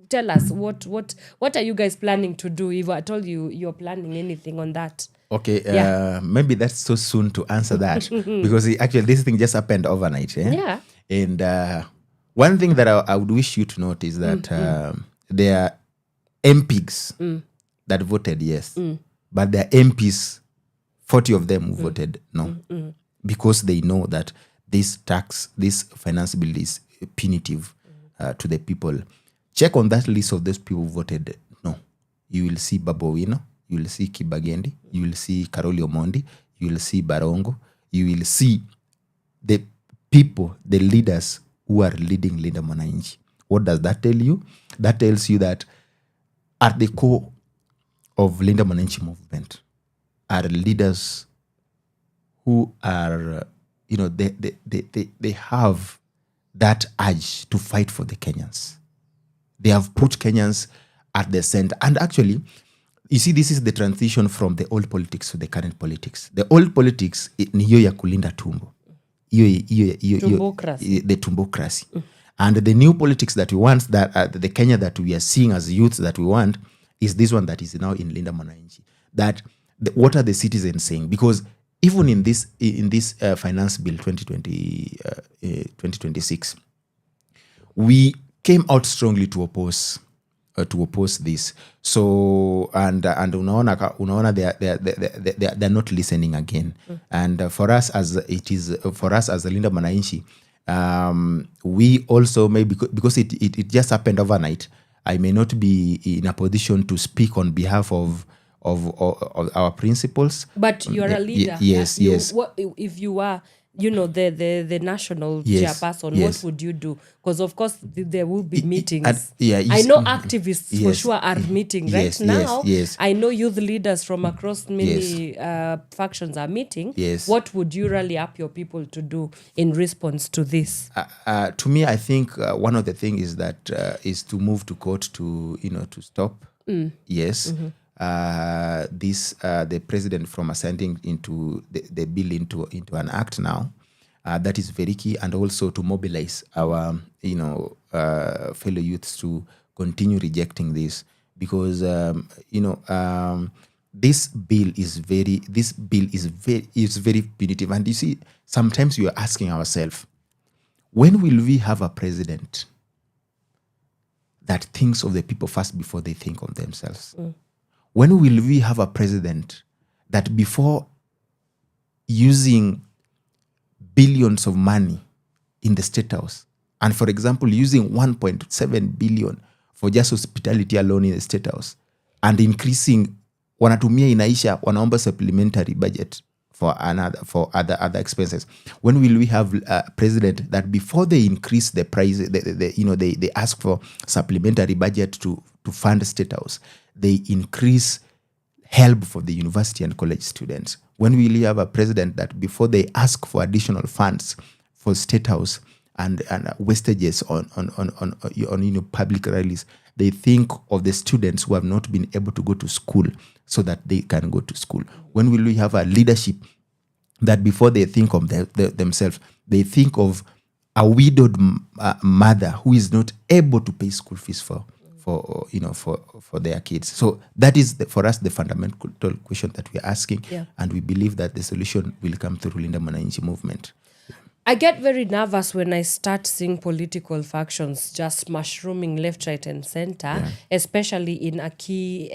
tell us what are you guys planning to do, if at all you're planning anything on that? Okay, maybe that's so soon to answer that because actually this thing just happened overnight. And one thing that I would wish you to note is that there are MPs that voted yes, but there are MPs, 40 of them who voted no, because they know that this finance bill is punitive to the people. Check on that list of those people who voted no. You will see Babu Owino, you will see Kibagendi, you will see Karoli Omondi, you will see Barongo, you will see the people, the leaders who are leading Linda Mwananchi. What does that tell you? That tells you that at the core of Linda Mwananchi movement are leaders who are, they have that urge to fight for the Kenyans. They have put Kenyans at the center. And actually, you see, this is the transition from the old politics to the current politics. The old politics ni hiyo ya kulinda tumbo. The tumbocracy. And the new politics that we want, that the Kenya that we are seeing as youth that we want, is this one that is now in Linda Mwananchi. What are the citizens saying? Because even in this finance bill 2026, we came out strongly to oppose to oppose this. So and unaona they're not listening again. And for us as Linda Mwananchi, we also maybe because it just happened overnight, I may not be in a position to speak on behalf of our principles. But you're a leader. Yes. What if you are, the national chairperson? Yes. What would you do? Because of course there will be meetings. I Yes. know activists for sure are meeting right now. Yes. I know youth leaders from across many factions are meeting. Yes. What would you rally up your people to do in response to this? To me, I think one of the things is that is to move to court to stop. Yes. The president from ascending into the bill into an act now. That is very key, and also to mobilize our fellow youths to continue rejecting this, because this bill is very punitive. And you see, sometimes we are asking ourselves, when will we have a president that thinks of the people first before they think of themselves? When will we have a president that before using billions of money in the State House, and for example, using 1.7 billion for just hospitality alone in the State House, and increasing, wanatumia inaisha, wanaomba supplementary budget for other expenses. When will we have a president that before they increase the price, they ask for supplementary budget to fund State House, they increase help for the university and college students? When will you have a president that before they ask for additional funds for State House and wastages on public rallies, they think of the students who have not been able to go to school so that they can go to school? When will we have a leadership that before they think of themselves, they think of a widowed mother who is not able to pay school fees for their kids? So that is for us the fundamental question that we're asking, and we believe that the solution will come through Linda Mwananchi movement. I get very nervous when I start seeing political factions just mushrooming left, right, and center, especially in a key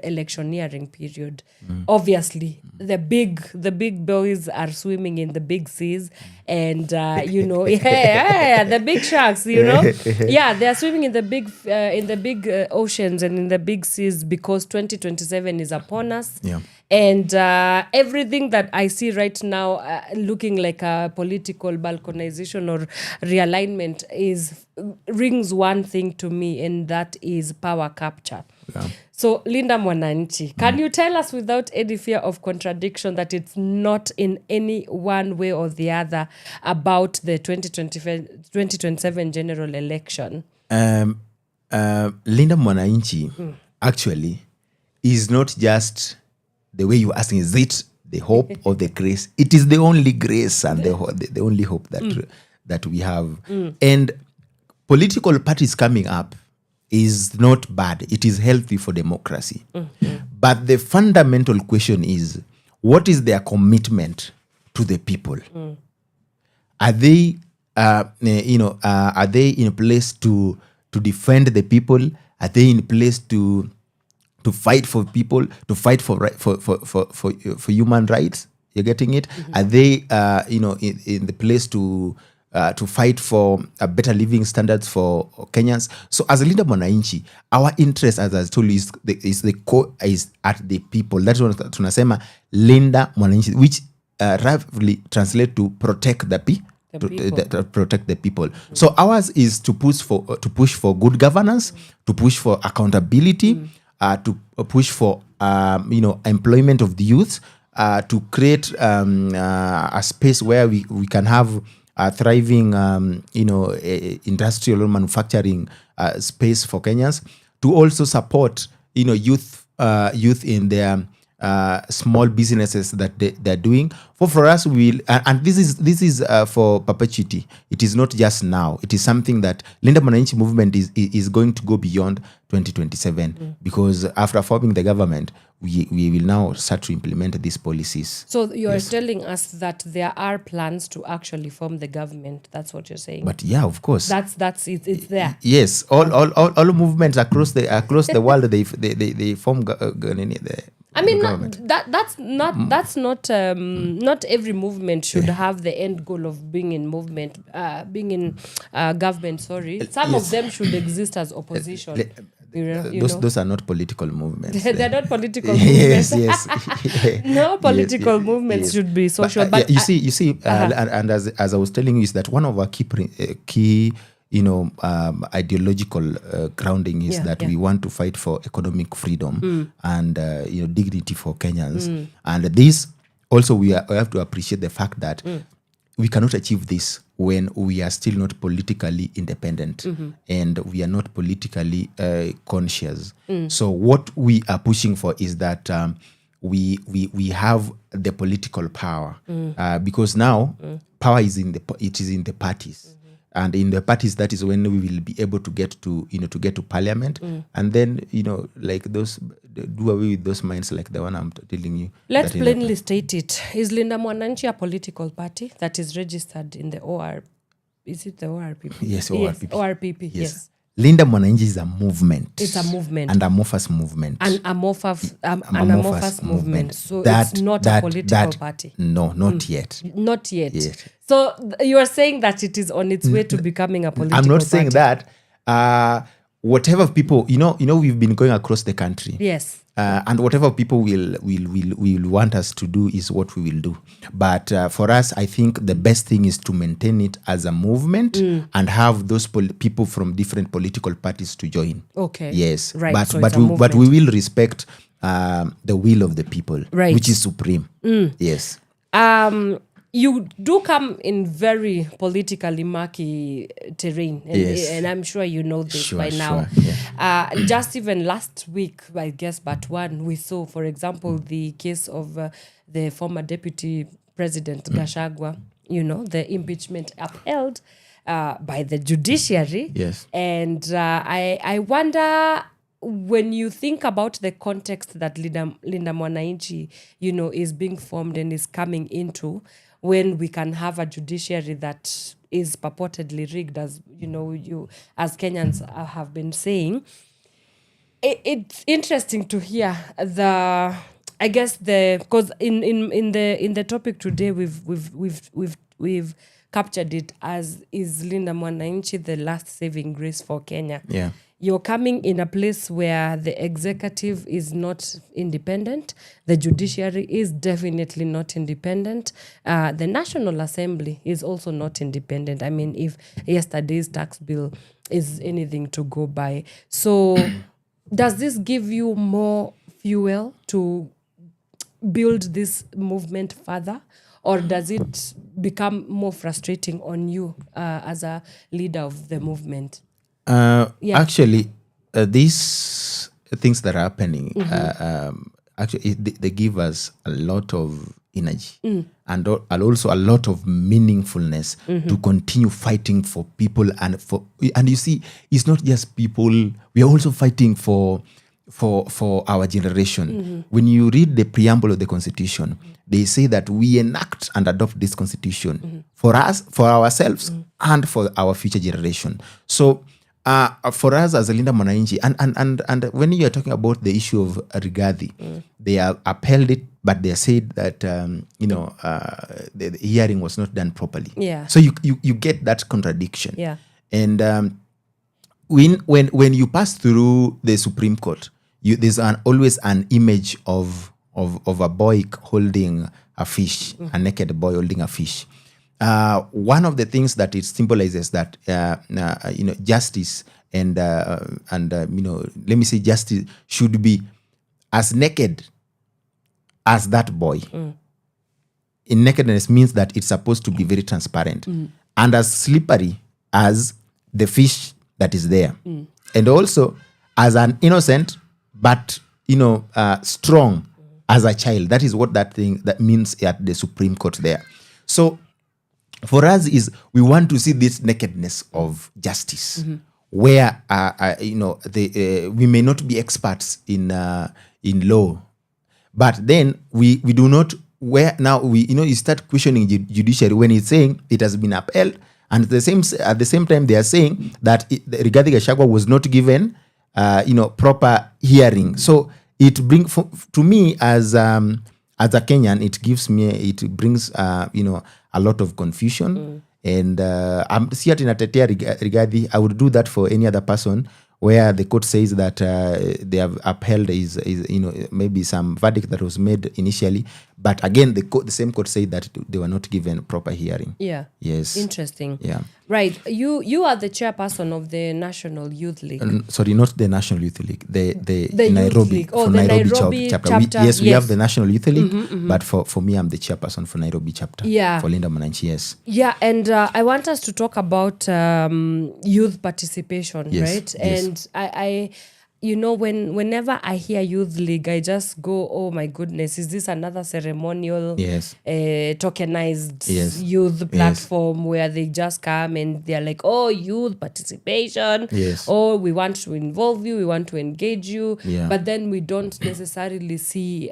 electioneering period. Obviously, the big boys are swimming in the big seas, and the big sharks. They are swimming in the big oceans and in the big seas, because 2027 is upon us. Yeah. And everything that I see right now looking like a political balkanization or realignment rings one thing to me, and that is power capture. Yeah. So, Linda Mwananchi, can you tell us without any fear of contradiction that it's not in any one way or the other about the 2027 general election? Linda Mwananchi actually is not just the way you're asking, is it the hope or the grace? It is the only grace and the only hope that we have. And political parties coming up is not bad. It is healthy for democracy. But the fundamental question is, what is their commitment to the people? Are they, are they in place to defend the people? Are they in place to fight for people, to fight for human rights? You're getting it? Are they in the place to fight for better living standards for Kenyans? So as a Linda Mwananchi, our interest, as I told you, is at the people. That's what tunasema Linda Mwananchi, which roughly translate to protect the people. Protect the people. So ours is to push for good governance, to push for accountability, to push for employment of the youth, to create a space where we can have a thriving industrial or manufacturing space for Kenyans, to also support youth in their small businesses that they're doing. For us, and this is for perpetuity. It is not just now. It is something that Linda Mwananchi movement is going to go beyond 2027 because after forming the government, we will now start to implement these policies. So you're telling us that there are plans to actually form the government. That's what you're saying. But yeah, of course. That's it's there. Yes, all movements across the world they form I mean, that's not every movement should have the end goal of being in government. Sorry, some of them should exist as opposition. Those are not political movements. They're not political movements. yes. No political movements should be social. But you see, and as I was telling you, is that one of our key ideological grounding is that we want to fight for economic freedom and dignity for Kenyans. And this also we have to appreciate the fact that we cannot achieve this when we are still not politically independent and we are not politically conscious. So what we are pushing for is that we have the political power because now power is in the parties. And in the parties, that is when we will be able to get to parliament, and then like those do away with those minds like the one I'm telling you. Let's plainly state it: is Linda Mwananchi a political party that is registered in the OR? Is it the ORPP? Yes, ORPP. Yes, ORPP. Yes. Linda Mwananchi is a movement. It's a movement. And amorphous movement. An amorphous movement. So it's not a political party. No, not yet. Not yet. Yes. So you are saying that it is on its way to becoming a political party. I'm not saying that. Whatever people, we've been going across the country. Yes. And whatever people will want us to do is what we will do. But for us, I think the best thing is to maintain it as a movement and have those people from different political parties to join. Okay. Yes. Right. But we will respect the will of the people, right, which is supreme. Yes. You do come in very politically murky terrain, and I'm sure you know this by now. Yeah. Just even last week, I guess, but we saw, for example, the case of the former deputy president Gachagua, the impeachment upheld by the judiciary. Yes. And I wonder, when you think about the context that Linda Mwananchi, is being formed and is coming into, when we can have a judiciary that is purportedly rigged, as as Kenyans have been saying, it's interesting to hear because in the topic today we've captured it as, is Linda Mwananchi the last saving grace for Kenya? Yeah. You're coming in a place where the executive is not independent. The judiciary is definitely not independent. The National Assembly is also not independent. I mean, if yesterday's tax bill is anything to go by. So does this give you more fuel to build this movement further? Or does it become more frustrating on you as a leader of the movement? Actually, these things that are happening, actually, they give us a lot of energy and also a lot of meaningfulness to continue fighting for people and you see, it's not just people. We are also fighting for our generation. When you read the preamble of the Constitution, they say that we enact and adopt this Constitution for us, for ourselves, and for our future generation. So for us as a Linda Mwananchi, and when you are talking about the issue of Rigathi, they have upheld it, but they said that the hearing was not done properly. Yeah. So you get that contradiction. Yeah. And when you pass through the Supreme Court, there's always an image of a boy holding a fish, a naked boy holding a fish. One of the things that it symbolizes that justice and let me say justice should be as naked as that boy. In nakedness means that it's supposed to be very transparent and as slippery as the fish that is there, and also as an innocent but strong as a child. That is what that means at the Supreme Court there. So for us is we want to see this nakedness of justice, where we may not be experts in law, but then we do not. Where now you start questioning judiciary when it's saying it has been upheld, and at the same time they are saying that Rigathi Gachagua was not given proper hearing. So it brings to me as a Kenyan, it brings a lot of confusion. And I'm si ati natetea Rigathi. I would do that for any other person where the court says that they have upheld is maybe some verdict that was made initially, but again the same court said that they were not given proper hearing. Yeah. Yes. Interesting. Yeah. Right. You are the chairperson of the National Youth League. Sorry, not the National Youth League. The Youth Nairobi League. Oh, for the Nairobi chapter. chapter. We have the National Youth League, but for me, I'm the chairperson for Nairobi chapter. Yeah. For Linda Mwananchi, yes. Yeah, and I want us to talk about youth participation, Yes, right? yes. And I whenever I hear youth league, I just go, oh my goodness, is this another ceremonial, Yes. tokenized Yes. youth platform where they just come and they're like, oh, youth participation, Yes. oh, we want to involve you, we want to engage you, Yeah. but then we don't necessarily see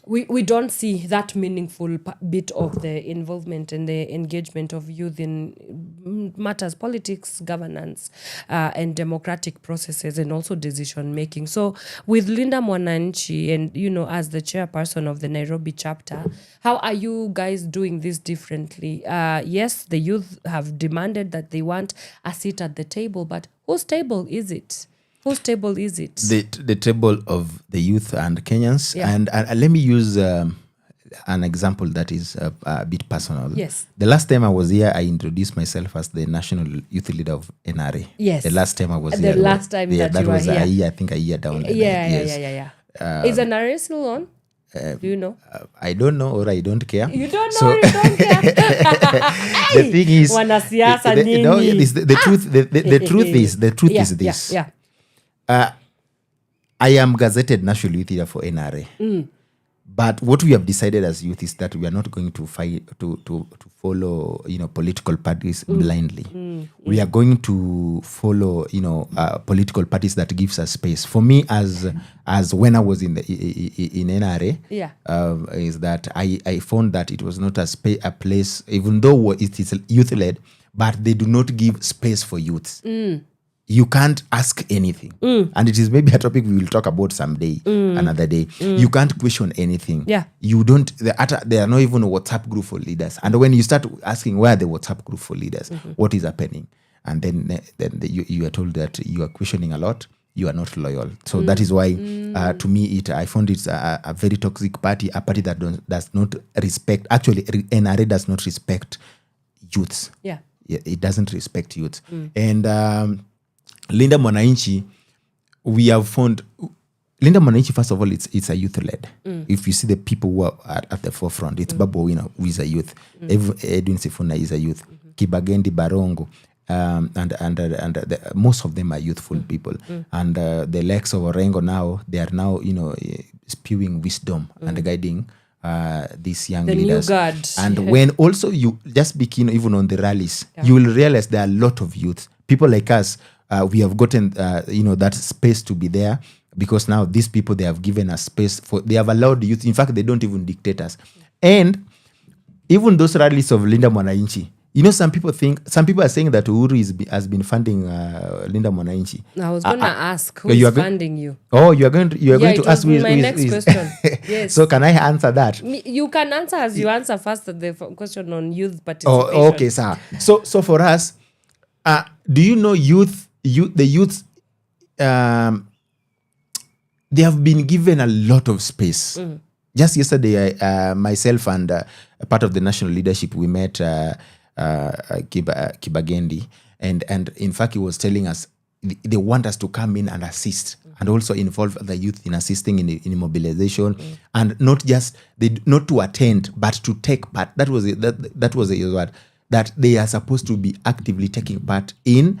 we don't see that meaningful bit of the involvement and the engagement of youth in matters, politics, governance, and democratic processes, and also decision making. So with Linda Mwananchi and, as the chairperson of the Nairobi chapter, how are you guys doing this differently? Yes, the youth have demanded that they want a seat at the table, but whose table is it? Whose table is it? The table of the youth and Kenyans. Yeah. And let me use an example that is a bit personal. Yes. The last time I was here, I introduced myself as the National Youth Leader of NRA. Yes. The last time I was The here. last time that you were was here. I think a year down the line. Yeah. Yes. Is NRA still on? Do you know? I don't know, or I don't care. You don't know, or you don't care. The thing is, Wanasiasa the truth. The truth is this. Yeah. I am gazetted National Youth Leader for NRA. But what we have decided as youth is that we are not going to fight to follow political parties blindly. We are going to follow political parties that gives us space. For me, as when I was in NRA, is that I found that it was not a place, even though it is youth led, but they do not give space for youths. You can't ask anything. And it is maybe a topic we will talk about someday, another day. You can't question anything. Yeah. You don't, there are not even a WhatsApp group for leaders. And when you start asking where are the WhatsApp group for leaders, what is happening? And then you are told that you are questioning a lot, you are not loyal. So that is why, to me, I found it's a very toxic party, a party that does not respect, actually NRA does not respect youths. Yeah. It doesn't respect youth. And Linda Mwananchi, we have found Linda Mwananchi, first of all, it's a youth-led. If you see the people who are at the forefront, it's Babu Owino, who is a youth. Edwin Sifuna is a youth. Kibagendi Barongo, and most of them are youthful people. And the likes of Orengo now, they are now, spewing wisdom and guiding these young leaders. New guard. And when also you just begin even on the rallies, you will realize there are a lot of youth. People like us, we have gotten that space to be there because now these people, they have given us space they have allowed the youth. In fact, they don't even dictate us. And even those rallies of Linda Mwananchi, some people are saying that Uhuru has been funding Linda Mwananchi. I was going to ask who's funding you. Oh, you are going to ask me. My next question. Yes. So can I answer that? You can answer as you answer first the question on youth participation. Oh, okay, sir. So for us, do you know the youth, they have been given a lot of space. Just yesterday, myself and part of the national leadership, we met Kibagendi, and in fact, he was telling us they want us to come in and assist and also involve the youth in assisting in mobilization, and not to attend, but to take part. That was it. That was the word, that they are supposed to be actively taking part in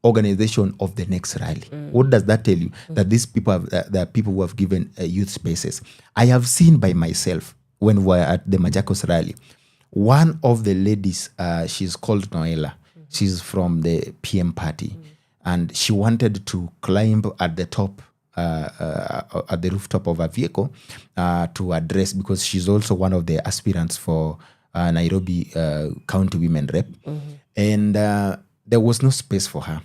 organization of the next rally. What does that tell you? That these people have, there are people who have given youth spaces. I have seen by myself when we were at the Machakos rally, one of the ladies, she's called Noela. She's from the PM party, and she wanted to climb at the top, at the rooftop of a vehicle to address, because she's also one of the aspirants for Nairobi County Women Rep. And there was no space for her.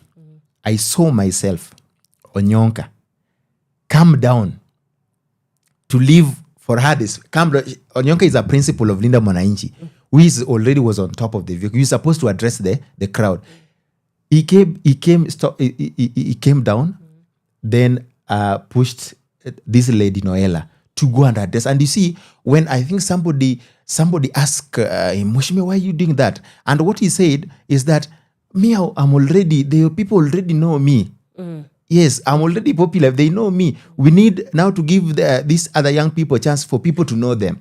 I saw myself, Wanyoike, come down to leave for her this. Wanyoike is a principal of Linda Mwananchi, who is already was on top of the vehicle. You're supposed to address the crowd. He came down, then pushed this lady Noela to go and address. And you see, when I think somebody asked him, Mheshimiwa, why are you doing that? And what he said is that, me, I'm already, the people already know me. Yes, I'm already popular. They know me. We need now to give these other young people a chance for people to know them.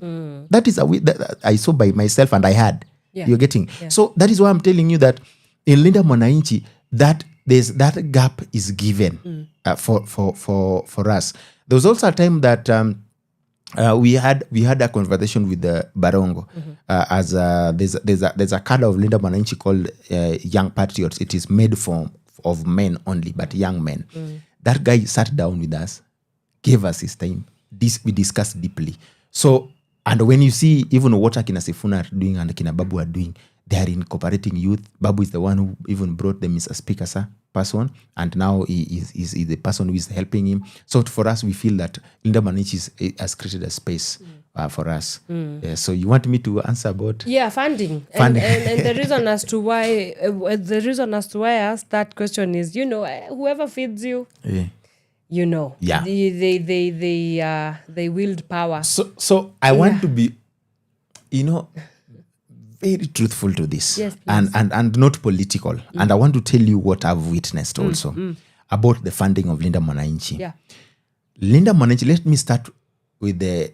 That is that I saw by myself, and I had. Yeah. You're getting. Yeah. So that is why I'm telling you that in Linda Mwananchi, that there's that gap is given for us. There was also a time that we had a conversation with the Barongo as there's a cadre of Linda Mwananchi called Young Patriots. It is made of men only, but young men. That guy sat down with us, gave us his time. We discussed deeply. So, and when you see even what Akina Sifuna are doing and Akina Babu are doing, they are incorporating youth. Babu is the one who even brought them as a speaker person, and now he is the person who is helping him. So for us, we feel that Linda Mwananchi has created a space for us. So you want me to answer about funding. And the reason as to why I asked that question is, whoever feeds you, they wield power. So I want to be, very truthful to this, yes, and not political. And I want to tell you what I've witnessed also about the funding of Linda Mwananchi. Yeah. Linda Mwananchi, let me start with the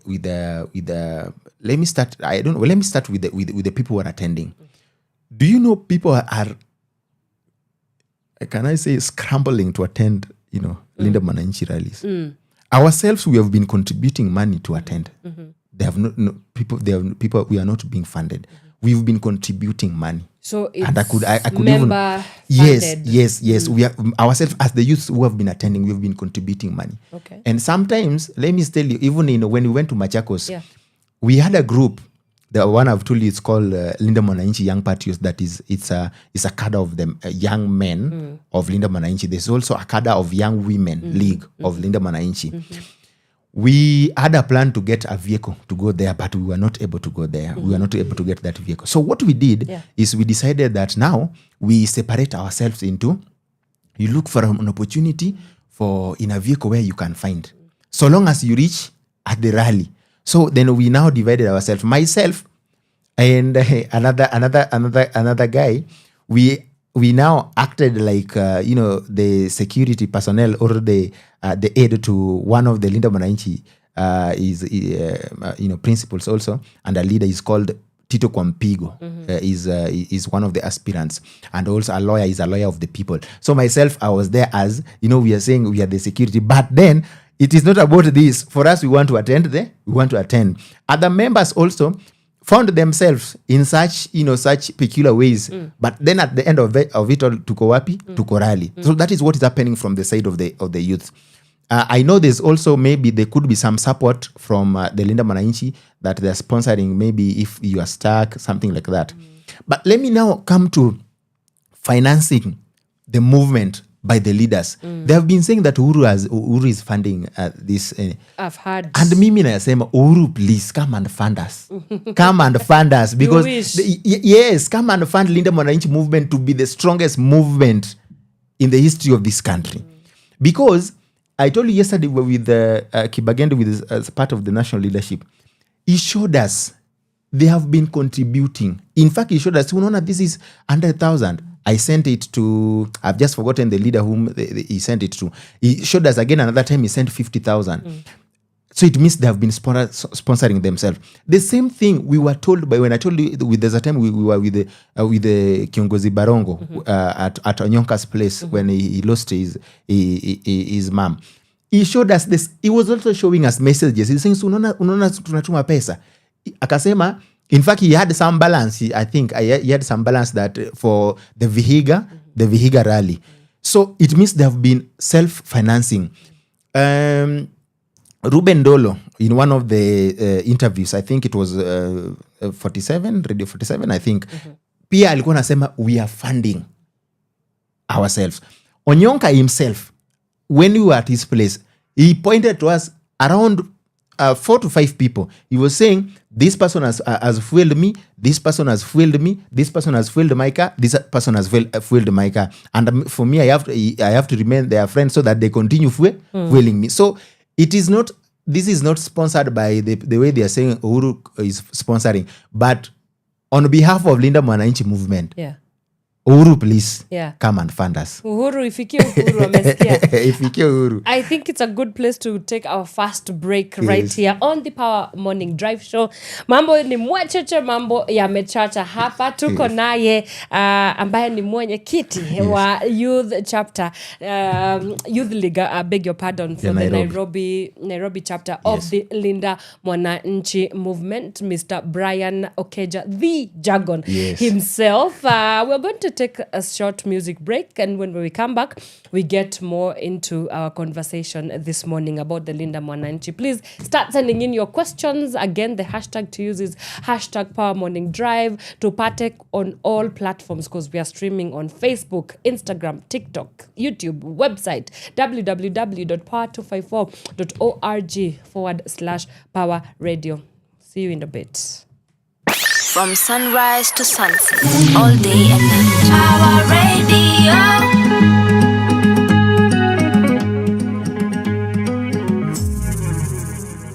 people who are attending. Do you know people are, can I say, scrambling to attend, Linda Mwananchi rallies? Ourselves, we have been contributing money to attend. They have people, we are not being funded. We've been contributing money. So it's and I could member even funded. Yes. We are ourselves as the youth who have been attending. We've been contributing money. Okay. And sometimes, let me tell you, even when we went to Machakos, Yeah. we had a group. The one I've told you, it's called Linda Mwananchi Young Patriots. That is, it's a cadre of them young men of Linda Mwananchi. There's also a cadre of young women league of Linda Mwananchi. We had a plan to get a vehicle to go there, but we were not able to go there. We were not able to get that vehicle. So what we did is we decided that now we separate ourselves into, you look for an opportunity in a vehicle where you can find, so long as you reach at the rally. So then we now divided ourselves. Myself and another guy, we now acted like the security personnel or the aid to one of the Linda Mwananchi principals also, and a leader is called Tito Kwampigo. Is one of the aspirants, and also a lawyer is a lawyer of the people. So myself, I was there as we are saying we are the security, but then it is not about this. For us, we want to attend there. We want to attend. Other members also found themselves in such peculiar ways, but then at the end of it all, tuko wapi? Tuko rally. So that is what is happening from the side of the youth. I know there's also, maybe there could be some support from the Linda Mwananchi that they're sponsoring, maybe if you are stuck, something like that. But let me now come to financing the movement by the leaders. They have been saying that Uhuru is funding this. I've heard. And mimi nasema, Uhuru, please come and fund us. Come and fund us. Because yes, come and fund Linda Mwananchi movement to be the strongest movement in the history of this country. Because I told you yesterday with Kibagende, as part of the national leadership, he showed us they have been contributing. In fact, he showed us, this is 100,000. I sent it to, I've just forgotten the leader whom he sent it to. He showed us again another time, he sent 50,000. So it means they have been sponsoring themselves. The same thing we were told by, when I told you, there's a time we were with the Kiongozi Barongo at Onyonka's place when he lost his mom. He showed us this. He was also showing us messages. He saying, unaona tunatuma pesa. Akasema, in fact, he had some balance. I think he had some balance that for the Vihiga rally. So it means they have been self-financing. Ruben Dolo, in one of the interviews, I think it was 47, Radio 47, I think, pia alikuwa nasema, we are funding ourselves. Onyonka himself, when we were at his place, he pointed to us around 4 to 5 people. He was saying, this person has fueled me, this person has fueled me, this person has fueled my car, this person has fueled my car. And for me, I have to remain their friend so that they continue fueling me. So this is not sponsored by the way they are saying Uhuru is sponsoring, but on behalf of Linda Mwananchi movement. Yeah. Uhuru, please come and fund us. Uhuru, ifikie Uhuru amesikia. Ifikie Uhuru. I think it's a good place to take our first break right here on the Power Morning Drive Show. Mambo ni mwachacha, mambo yamechacha hapa. Tuko naye ambaye ni mwenyekiti wa Youth Chapter, Youth League, beg your pardon, for the Nairobi chapter of the Linda Mwananchi movement, Mr. Brian Okeja, the Jargon himself. We're going to take a short music break, and when we come back, we get more into our conversation this morning about the Linda Mwananchi. Please start sending in your questions. Again, the hashtag to use is hashtag Power Morning Drive, to partake on all platforms, because we are streaming on Facebook, Instagram, TikTok, YouTube, website www.power254.org/Power Radio. See you in a bit. From sunrise to sunset, all day and night. Power Radio.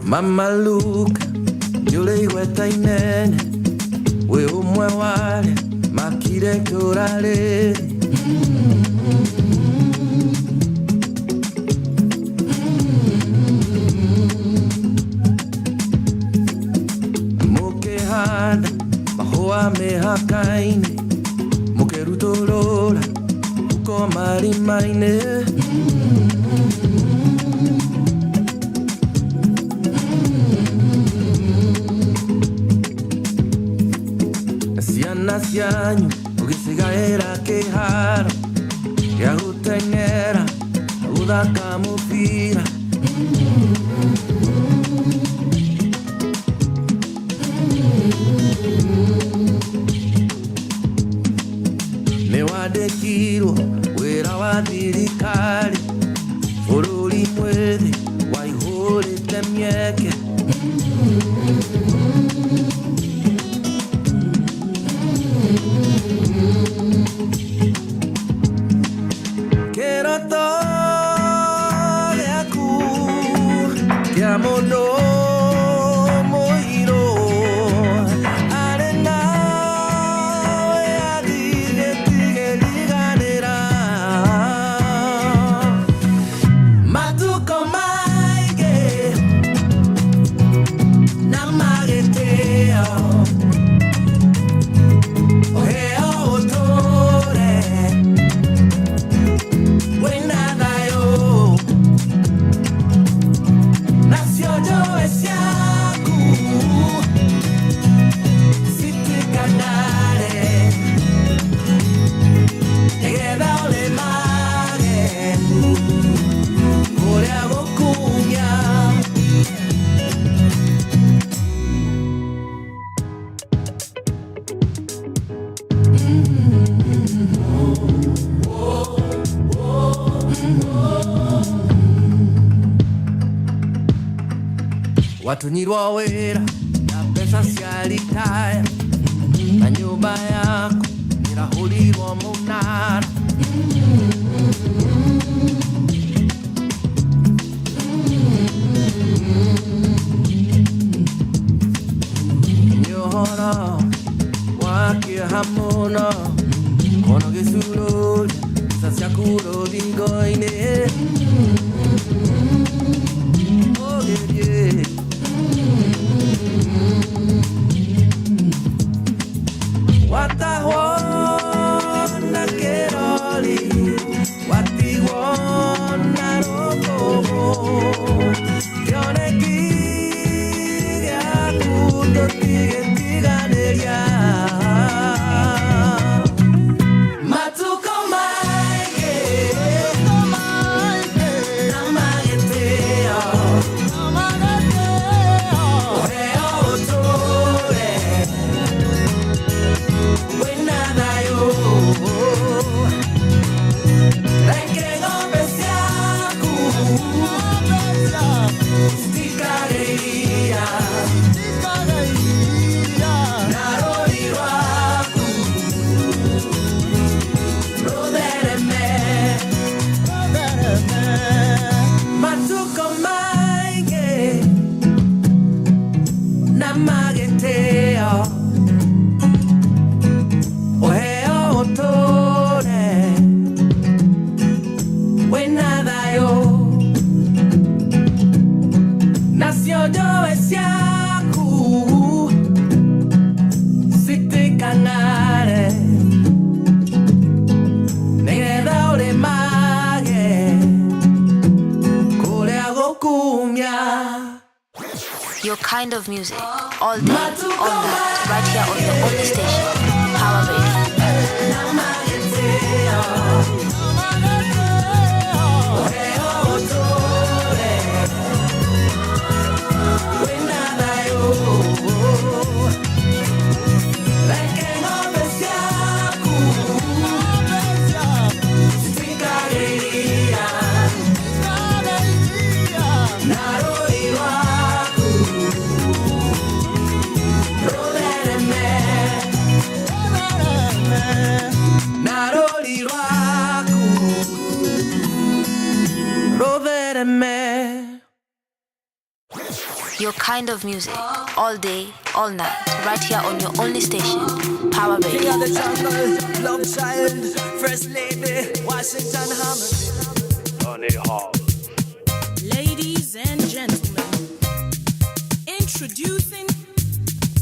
Mama Luke, yule iweta inene, we umwe wale, makire kurale. Mukehanda, mahoa mehakaine, mukerutolola, uko marimaine. Nasianyu, ugisigaera kehara, ya utenera, udakamufira. Newadekirwo, wera wadirikari, fururi mwede, waihore temyeke. Watunyirwa wera na pesa sialitaya, na nyumba yako nirahulirwa munara. Nyohora wake hamono, kono gesuloli sasiakuro dingoine. Oh yeah, yeah. Tuto tige tiganeria. Matuko maike, namageteo, oreo otore, wenadayo, renkego besiaku, stikareia, narori waku, rodereme, matuko maige, namageteo, oheo otore, wenadayo, nacio joe siaku, sitikanare, negeda ore mage, kore agokumia. Your kind of music, all day, all night, right here on your only station, Power Radio. Your kind of music, all day, all night, right here on your only station, Power King Radio. of the jungle, love child, first lady, Washington Harmony. Ladies and gentlemen, introducing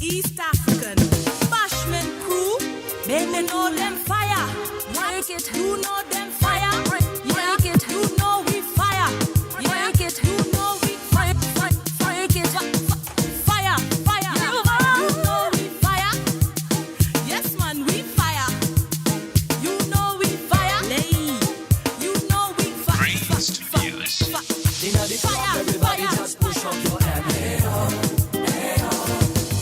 East African Bashman crew. Baby, know them fire. Work it, you know them fire. Work it, you know we fire. Work it, you know we fire. Work it, fire, fire. You know we fire. Yes, man, we fire. You know we fire. You know we fire. Inna the club, everybody just push up your hand. Hey oh, hey oh.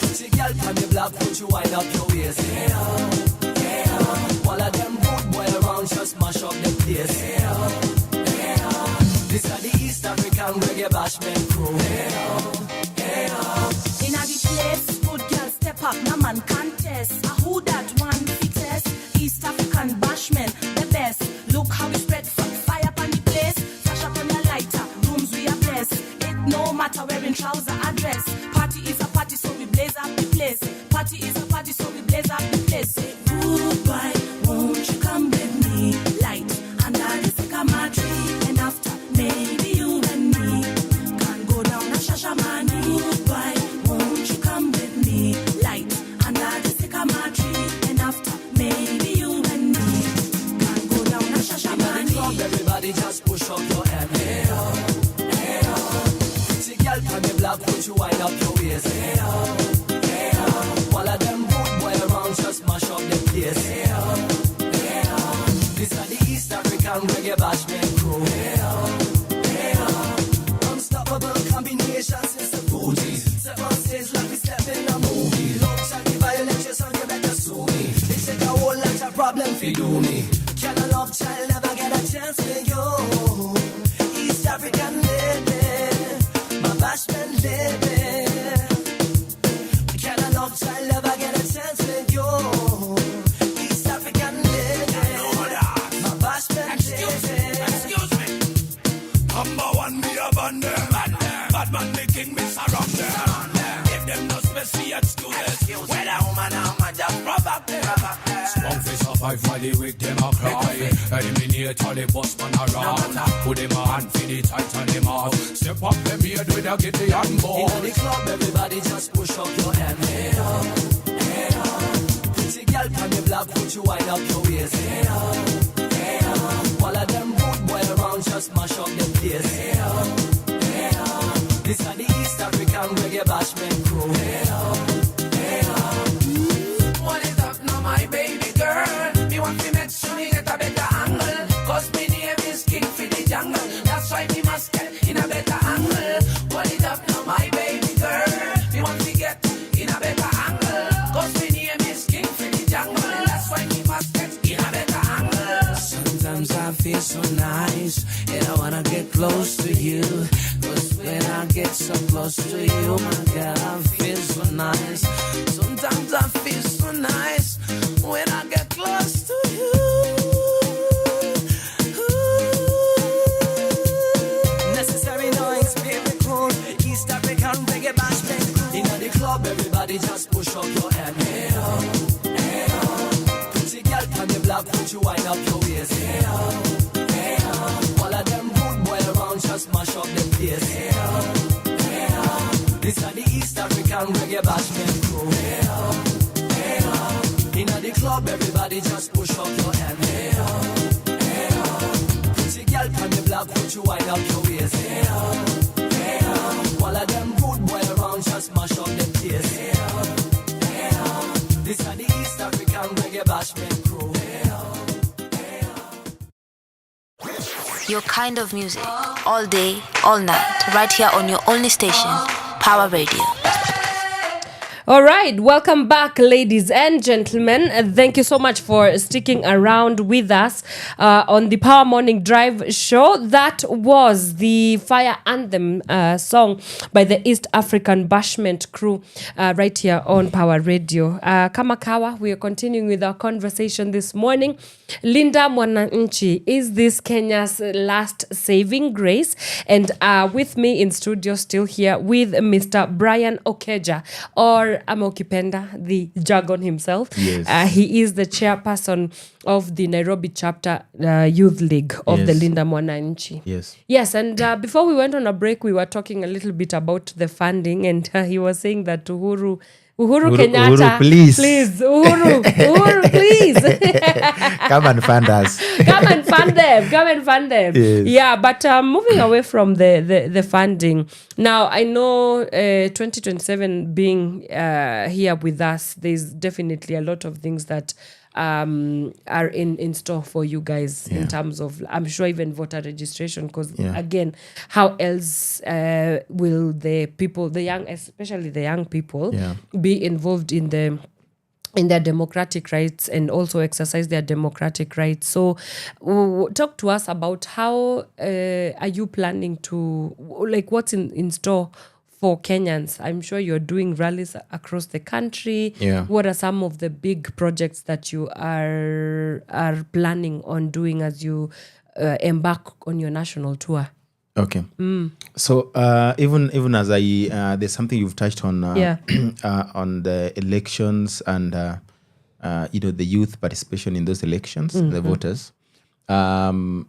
Pretty girl from the block, put you wind up your waist. Hey oh, hey oh. All of them good boy around, just mash up the place. Hey oh, hey oh. This is the East African reggae bashment crew. Hey oh, hey oh. Inna the place, good girl step up, no man contest. Who that one fittest? East African Bashman, the best. Look how we spread fire up on the place. Flash up on your lighter, rooms we are blessed. It no matter wearing trouser or dress. Party is a party, so we blaze up the place. Party is a party, so we blaze up the place. Say goodbye, won't you come with me? Light under the sycamore tree, and after maybe you and me can go down a Shashamani. Goodbye, won't you come with me? Light under the sycamore tree, and after maybe you and me can go down a Inna the Shashamani. club, everybody just push up your hand. Hey oh, hey oh. Pretty girl from the block, put you wind up your waist. Hey oh, hey oh. All of them good boy around, just mash up the place. Hey oh, hey oh. This is the East African reggae bashment crew. Hey oh, hey oh. Unstoppable combinations, it's a booty. Step on stage like we step in a movie. Love shot the violence, your son, you better sue me. They take a whole lot of problem for do me. Can a love child never get a chance with you? East African lady, my bashment lady. Can a love child ever get a chance with you? East African lady, my bashment lady. Excuse me. Number one, me a band them. Bad man, the king, me surround them. Give them no special excuses. When a woman, I'm a just provoke them. Strong face of five for the weak, them a cry. Eliminate all the boss man around. Put them a hand for the tight and them out. Step up them here, do it, get the hand In ball. the club, everybody just push up your hand. Hey oh, hey oh. Pretty girl from the block, put you wind up your waist. Hey oh, hey oh. All of them good boy around, just mash up the place. Hey oh, hey oh. This is the East African reggae bashment crew. Hey oh. feel so nice, and I wanna get close to you. Cause when I get so close to you, my girl, I feel so nice. Sometimes I feel so nice when I get close to you. Necessary noise, baby cool. East African reggae bashment. In the club, everybody just push up your hand. Hey, oh, hey, oh. Pretty girl, can you block, put you wind up your waist. Hey, oh, hey, oh. All of them good boy around just mash up the place. Hey, oh, hey, oh. This are the East African reggae bashment crew. Hey, oh, hey, oh. In the club, everybody just push up your hand. Hey, oh, hey, oh. Pretty girl, can you block, put you wind up your waist. Hey, oh, hey, oh. All of them good boy around just mash up the place. Hey, oh, hey, oh. This are the East African reggae bashment crew. Hey, oh, hey, oh. Your kind of music, all day, all night, right here on your only station, Power Radio. All right, welcome back, ladies and gentlemen. Thank you so much for sticking around with us on the Power Morning Drive show. That was the Fire Anthem song by the East African Bashment crew right here on Power Radio. Kama kawa, we are continuing with our conversation this morning. Linda Mwananchi, is this Kenya's last saving grace? And with me in studio still here with Mr. Brian Okeja, or Amokipenda, the jargon himself. Yes. He is the chairperson of the Nairobi chapter youth league of the Linda Mwananchi. Yes. Yes, and before we went on a break, we were talking a little bit about the funding, and he was saying that Uhuru Kenyatta, please. Uhuru, please. Come and fund us. Come and fund them. Yes. Yeah, but moving away from the funding, now I know 2027 being here with us, there's definitely a lot of things that are in store for you guys in terms of, I'm sure, even voter registration, because again, how else will the people, especially the young people, be involved in their democratic rights and also exercise their democratic rights? So talk to us about how are you planning to, like, what's in store for Kenyans? I'm sure you're doing rallies across the country. Yeah. What are some of the big projects that you are planning on doing as you embark on your national tour? Okay. So even as there's something you've touched on on the elections and the youth participation in those elections, the voters. Barely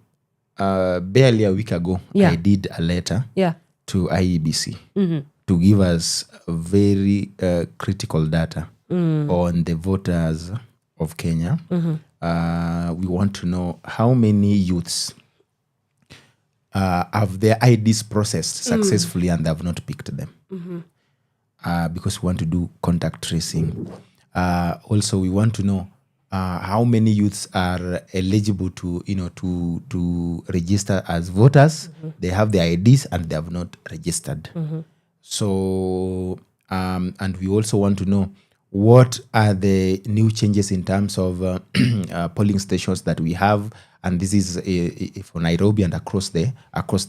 a week ago, I did a letter to IEBC to give us very critical data on the voters of Kenya. We want to know how many youths have their IDs processed successfully and they have not picked them. Because we want to do contact tracing. Also, we want to know how many youths are eligible to register as voters. They have their IDs and they have not registered. So, and we also want to know what are the new changes in terms of polling stations that we have, and this is for Nairobi and across the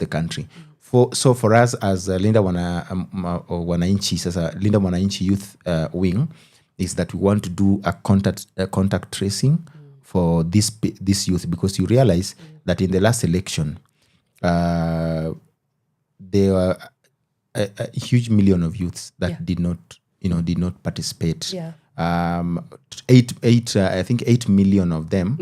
country. So for us as Linda Mwananchi, as a Linda Mwananchi Youth Wing, is that we want to do a contact tracing for this youth, because you realize that in the last election, there were a huge million of youths that did not participate. I think 8 million of them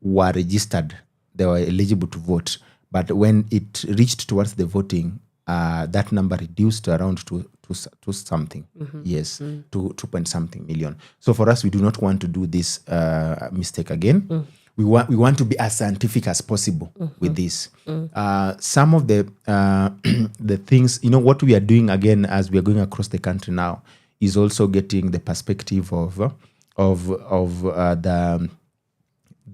were registered. They were eligible to vote. But when it reached towards the voting, that number reduced to around to something. To 2 point something million. So for us, we do not want to do this mistake again. We want to be as scientific as possible with this. Some of the things, what we are doing again as we are going across the country now, is also getting the perspective of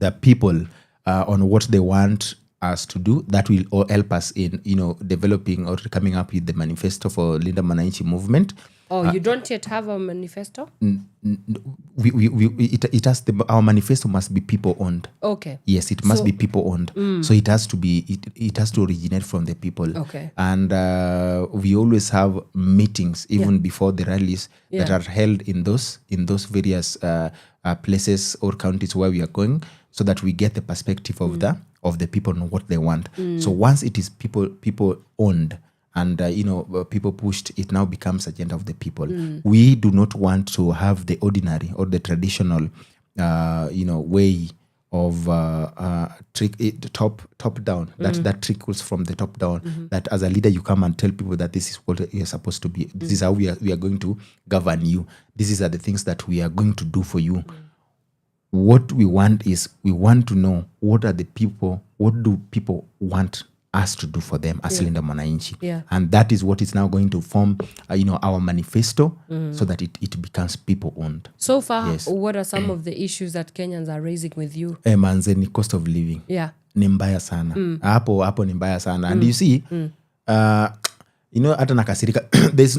the people on what they want us to do. That will all help us in, developing or coming up with the manifesto for Linda Mwananchi movement. Oh, you don't yet have a manifesto? Our manifesto must be people owned. Okay. Yes, it must be people owned. So it has to be, it has to originate from the people. Okay. And we always have meetings even before the rallies that are held in those various places or counties where we are going, so that we get the perspective of the people and what they want. So once it is people owned, and people pushed, it now becomes agenda of the people. We do not want to have the ordinary or the traditional way of top down, that trickles from the top down, that as a leader you come and tell people that this is what you're supposed to be, this is how we are going to govern you, these are the things that we are going to do for you. What we want is, we want to know what do people want us to do for them as Linda Mwananchi. And that is what is now going to form our manifesto, so that it becomes people owned. So far, what are some of the issues that Kenyans are raising with you? Manze, ni cost of living. Ni mbaya sana. Hapo ni mbaya sana. And you see, hata nakasirika,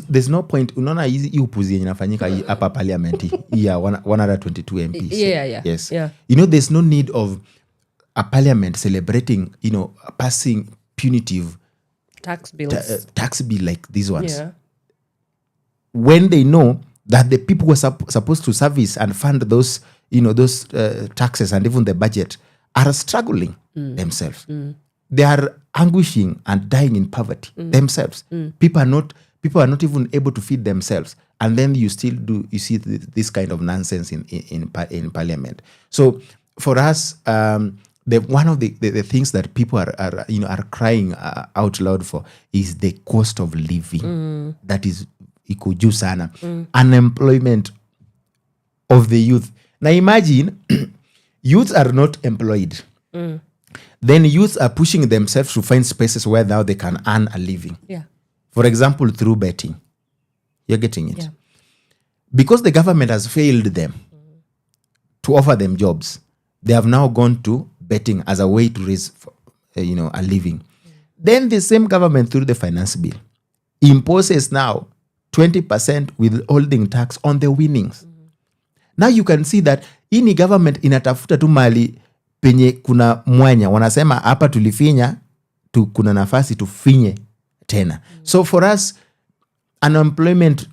there's no point, unaona hii upuzi yenye inafanyika hapa parliament hii ya 122 MPs. Yes. There's no need of a parliament celebrating, passing punitive tax bills, tax bill like these ones, when they know that the people who are supposed to service and fund those taxes and even the budget are struggling themselves. They are anguishing and dying in poverty themselves. People are not even able to feed themselves, and then you see this kind of nonsense in parliament. So for us, one of the things that people are crying out loud for is the cost of living. That is iko juu sana. Unemployment of the youth. Now imagine youths are not employed. Then youths are pushing themselves to find spaces where now they can earn a living. For example, through betting. You're getting it? Because the government has failed them to offer them jobs, they have now gone to betting as a way to raise a living. Then the same government, through the finance bill, imposes now 20% withholding tax on the winnings. Now you can see that ini government inatafuta tu mali penye kuna mwanya, wanasema hapa tulifinya, kuna nafasi tufinye tena. So for us, unemployment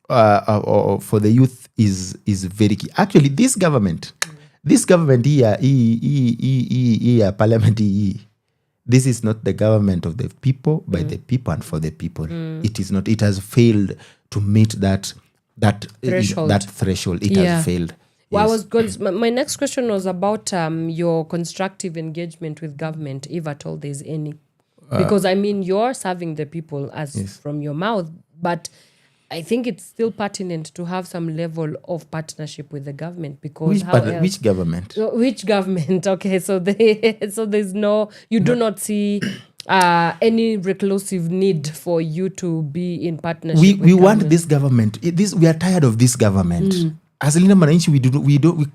for the youth is very key. Actually, this government here, parliament here, this is not the government of the people, by the people and for the people. It is not. It has failed to meet that threshold. It has failed. Well, my next question was about your constructive engagement with government, if at all there's any. Because you're serving the people from your mouth, but I think it's still pertinent to have some level of partnership with the government, because which government? Which government? Okay, so there's no, you do not see any reclusive need for you to be in partnership. We want this government. We are tired of this government. As Linda Mwananchi,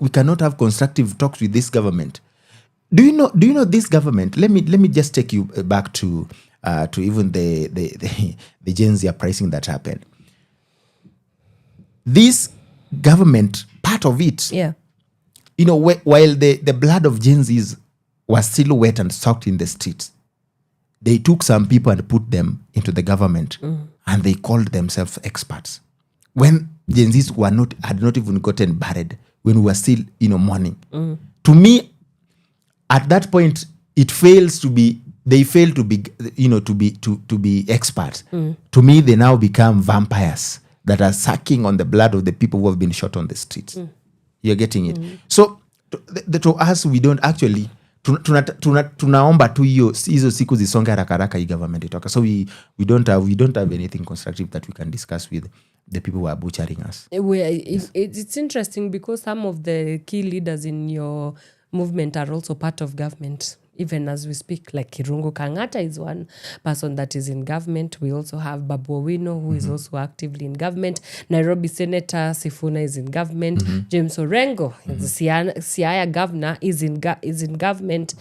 we cannot have constructive talks with this government. Do you know this government? Let me just take you back to even the Gen Z pricing that happened. This government, part of it, while the blood of Gen Zs was still wet and soaked in the streets, they took some people and put them into the government, and they called themselves experts. When Gen Zs had not even gotten buried, when we were still mourning. To me, at that point, they fail to be experts. To me, they now become vampires that are sucking on the blood of the people who have been shot on the streets. You're getting it? So to us, we don't actually tunaomba tu hizo siku zisonge haraka hii government itoka. So we don't have anything constructive that we can discuss with the people who are butchering us. It's interesting because some of the key leaders in your movement are also part of government, even as we speak. Like Kirungu Kangata is one person that is in government. We also have Babu Owino, who is also actively in government. Nairobi Senator Sifuna is in government. James Orengo, the Siaya governor, is in government.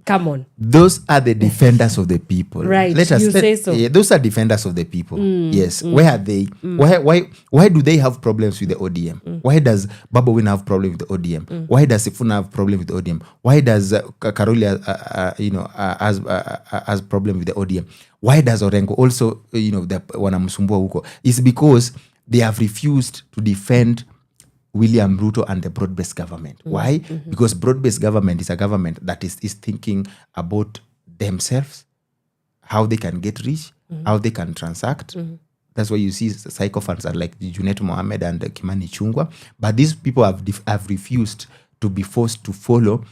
Come on. Those are the defenders of the people. Right, you say so. Yeah, those are defenders of the people. Yes. Where are they? Why do they have problems with the ODM? Why does Baba Win have problem with the ODM? Why does Sifuna have problem with the ODM? Why does Karoli has problem with the ODM? Why does Orengo also, wanamsumbua huko? It's because they have refused to defend William Ruto and the broad-based government. Why? Because broad-based government is a government that is thinking about themselves, how they can get rich, how they can transact. That's why you see sycophants are like Junet Mohammed and Kimani Chungwa. But these people have refused to be forced to follow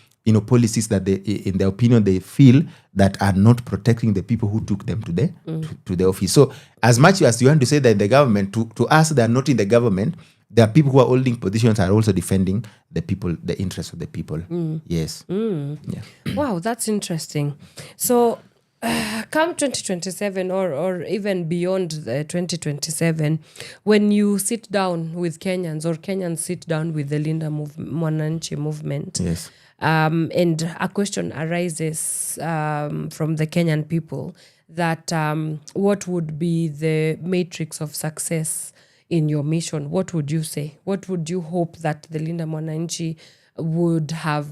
policies that they, in their opinion, they feel that are not protecting the people who took them to the office. So as much as you want to say that the government, to us they are not in the government, there are people who are holding positions are also defending the people, the interests of the people. Yes. Yeah. Wow, that's interesting. So come 2027 or even beyond the 2027, when you sit down with Kenyans or Kenyans sit down with the Linda Mwananchi movement, Yes. And a question arises from the Kenyan people that what would be the matrix of success in your mission? What would you say? What would you hope that the Linda Mwananchi would have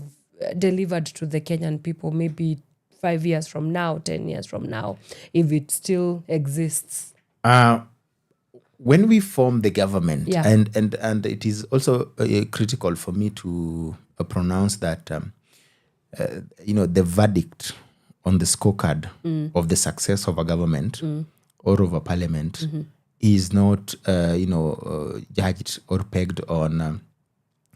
delivered to the Kenyan people maybe 5 years from now, 10 years from now, if it still exists? When we form the government, Yeah. and it is also critical for me to pronounce that, the verdict on the scorecard of the success of a government or of a parliament is not, judged or pegged on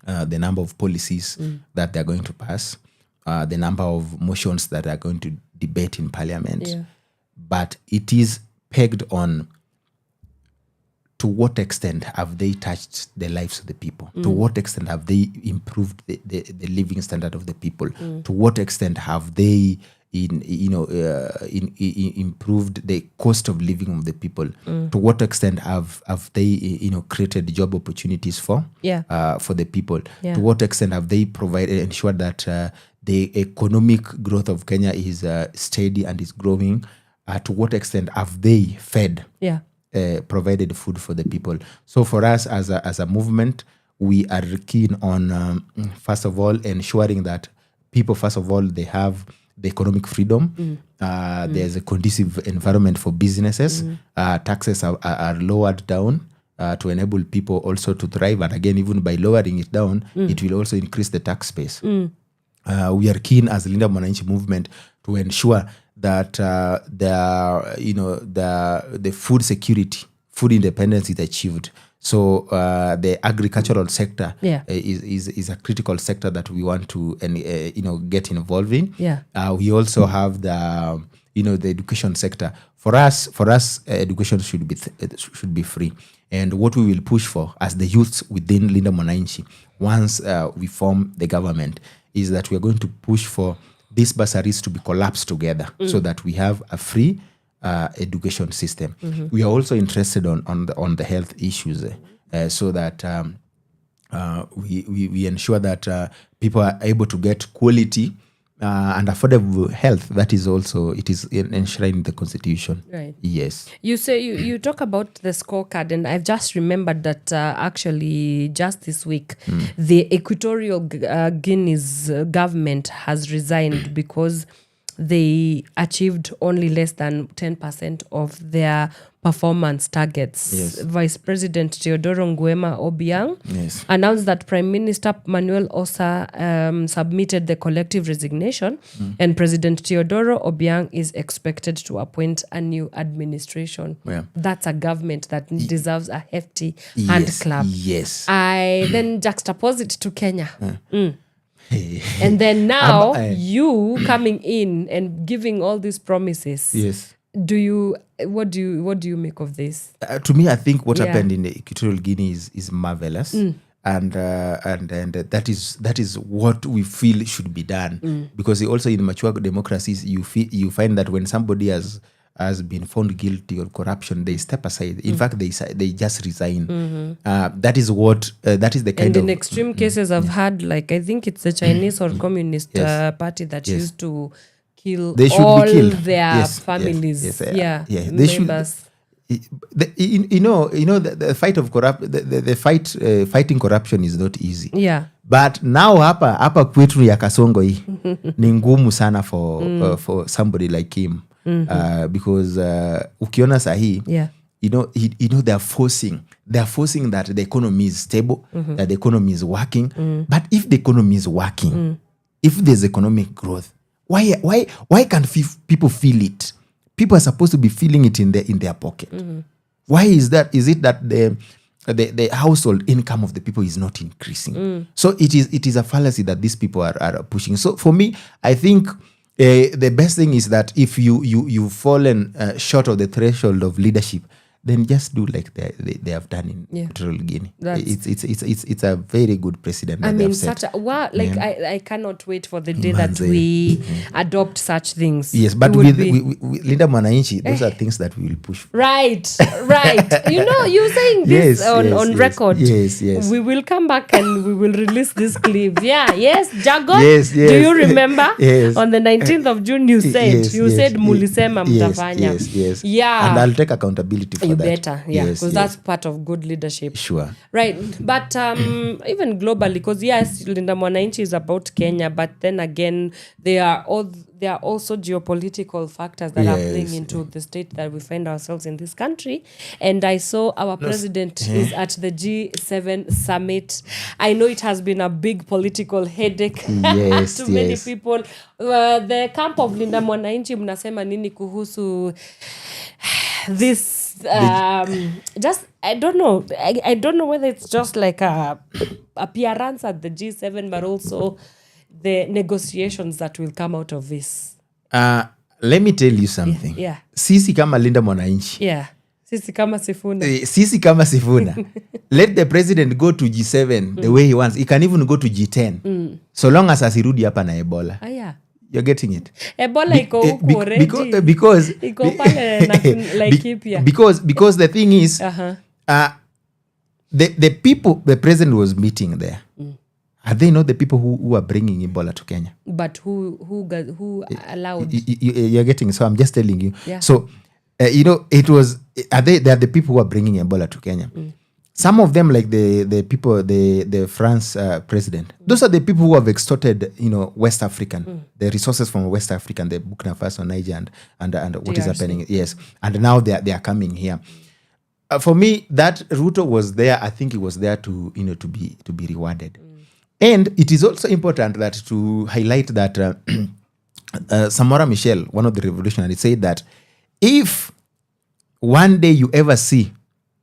the number of policies that they're going to pass, the number of motions that are going to debate in parliament, but it is pegged on to what extent have they touched the lives of the people? To what extent have they improved the living standard of the people? To what extent have they improved the cost of living of the people? To what extent have they created job opportunities for the people? To what extent have they ensured that the economic growth of Kenya is steady and is growing? To what extent have they fed? Provided food for the people? So for us as a movement, we are keen on first of all ensuring that people, first of all, they have the economic freedom. There's a conducive environment for businesses. Taxes are lowered down to enable people also to thrive. And again, even by lowering it down, it will also increase the tax base. We are keen as the Linda Mwananchi movement to ensure that the food security, food independence is achieved. So the agricultural sector is a critical sector that we want to get involved in. We also have the education sector. For us, education should be free. And what we will push for as the youths within Linda Mwananchi, once we form the government, is that we are going to push for these bursaries to be collapsed together so that we have a free education system. We are also interested on the health issues so that we ensure that people are able to get quality and affordable health. That is also, it is enshrined in the constitution. Right. Yes. You say you talk about the scorecard, and I've just remembered that actually just this week, the Equatorial Guinea's government has resigned because they achieved only less than 10% of their performance targets. Yes. Vice President Teodoro Nguema Obiang announced that Prime Minister Manuel Osa submitted the collective resignation, and President Teodoro Obiang is expected to appoint a new administration. That's a government that deserves a hefty hand clap. Yes. I then juxtapose it to Kenya. And then now you coming in and giving all these promises. Yes. What do you make of this? To me, I think what happened in Equatorial Guinea is marvelous, and that is what we feel should be done. Because also in mature democracies, you find that when somebody has been found guilty of corruption, they step aside. In fact, they just resign. That is the kind of. And in extreme cases, I've had, like, I think it's the Chinese or Communist Party that used to kill They should all be killed. their Yes, families. yes, Yeah, They should. members. The fight of fighting corruption is not easy. Yeah. But now hapa kwetu ya Kasongo hii ni ngumu sana for somebody like him because ukiona sahi they are forcing that the economy is stable, that the economy is working. But if the economy is working, if there's economic growth, why can't people feel it? People are supposed to be feeling it in their pocket. Why is that? Is it that the household income of the people is not increasing? So it is a fallacy that these people are pushing. So for me, I think the best thing is that if you've fallen short of the threshold of leadership, then just do like they have done in Equatorial Guinea. It's a very good precedent. I mean, I cannot wait for the day that we adopt such things. Yes, but with Linda Mwananchi, those are things that we will push for. Right. You're saying this on record. Yes. We will come back and we will release this clip. Yes, Jago. Yes. Do you remember? Yes. On the 19th of June, you said mulisema mtafanya. Yes. Yeah. And I'll take accountability for you that. Better, because that's part of good leadership. Sure. Right, but even globally, because yes, Linda Mwananchi is about Kenya, but then again, there are also geopolitical factors that are playing into the state that we find ourselves in this country. And I saw our president is at the G7 summit. I know it has been a big political headache to many people. The camp of Linda Mwananchi, mnasema nini kuhusu this? Just I don't know. I don't know whether it's just like a appearance at the G7, but also the negotiations that will come out of this. Let me tell you something. Yeah. Sisi kama Linda Mwananchi. Yeah. Sisi kama Sifuna. Let the president go to G7 the way he wants. He can even go to G10. So long as asirudi hapa na Ebola. Yeah. You're getting it. Ebola iko huko already. Because iko pale Laikipia. Because the thing is, the people the president was meeting there, are they not the people who are bringing Ebola to Kenya? But who allowed? You're getting it. So I'm just telling you. Yeah. So it was. They are the people who are bringing Ebola to Kenya. Some of them, like the people, the France president, those are the people who have extorted, West African, the resources from West African, the Burkina Faso, Niger, and what is happening. Yes, and now they are coming here. For me, that Ruto was there. I think he was there to be rewarded. And it is also important that to highlight that Samora Michel, one of the revolutionaries, said that if one day you ever see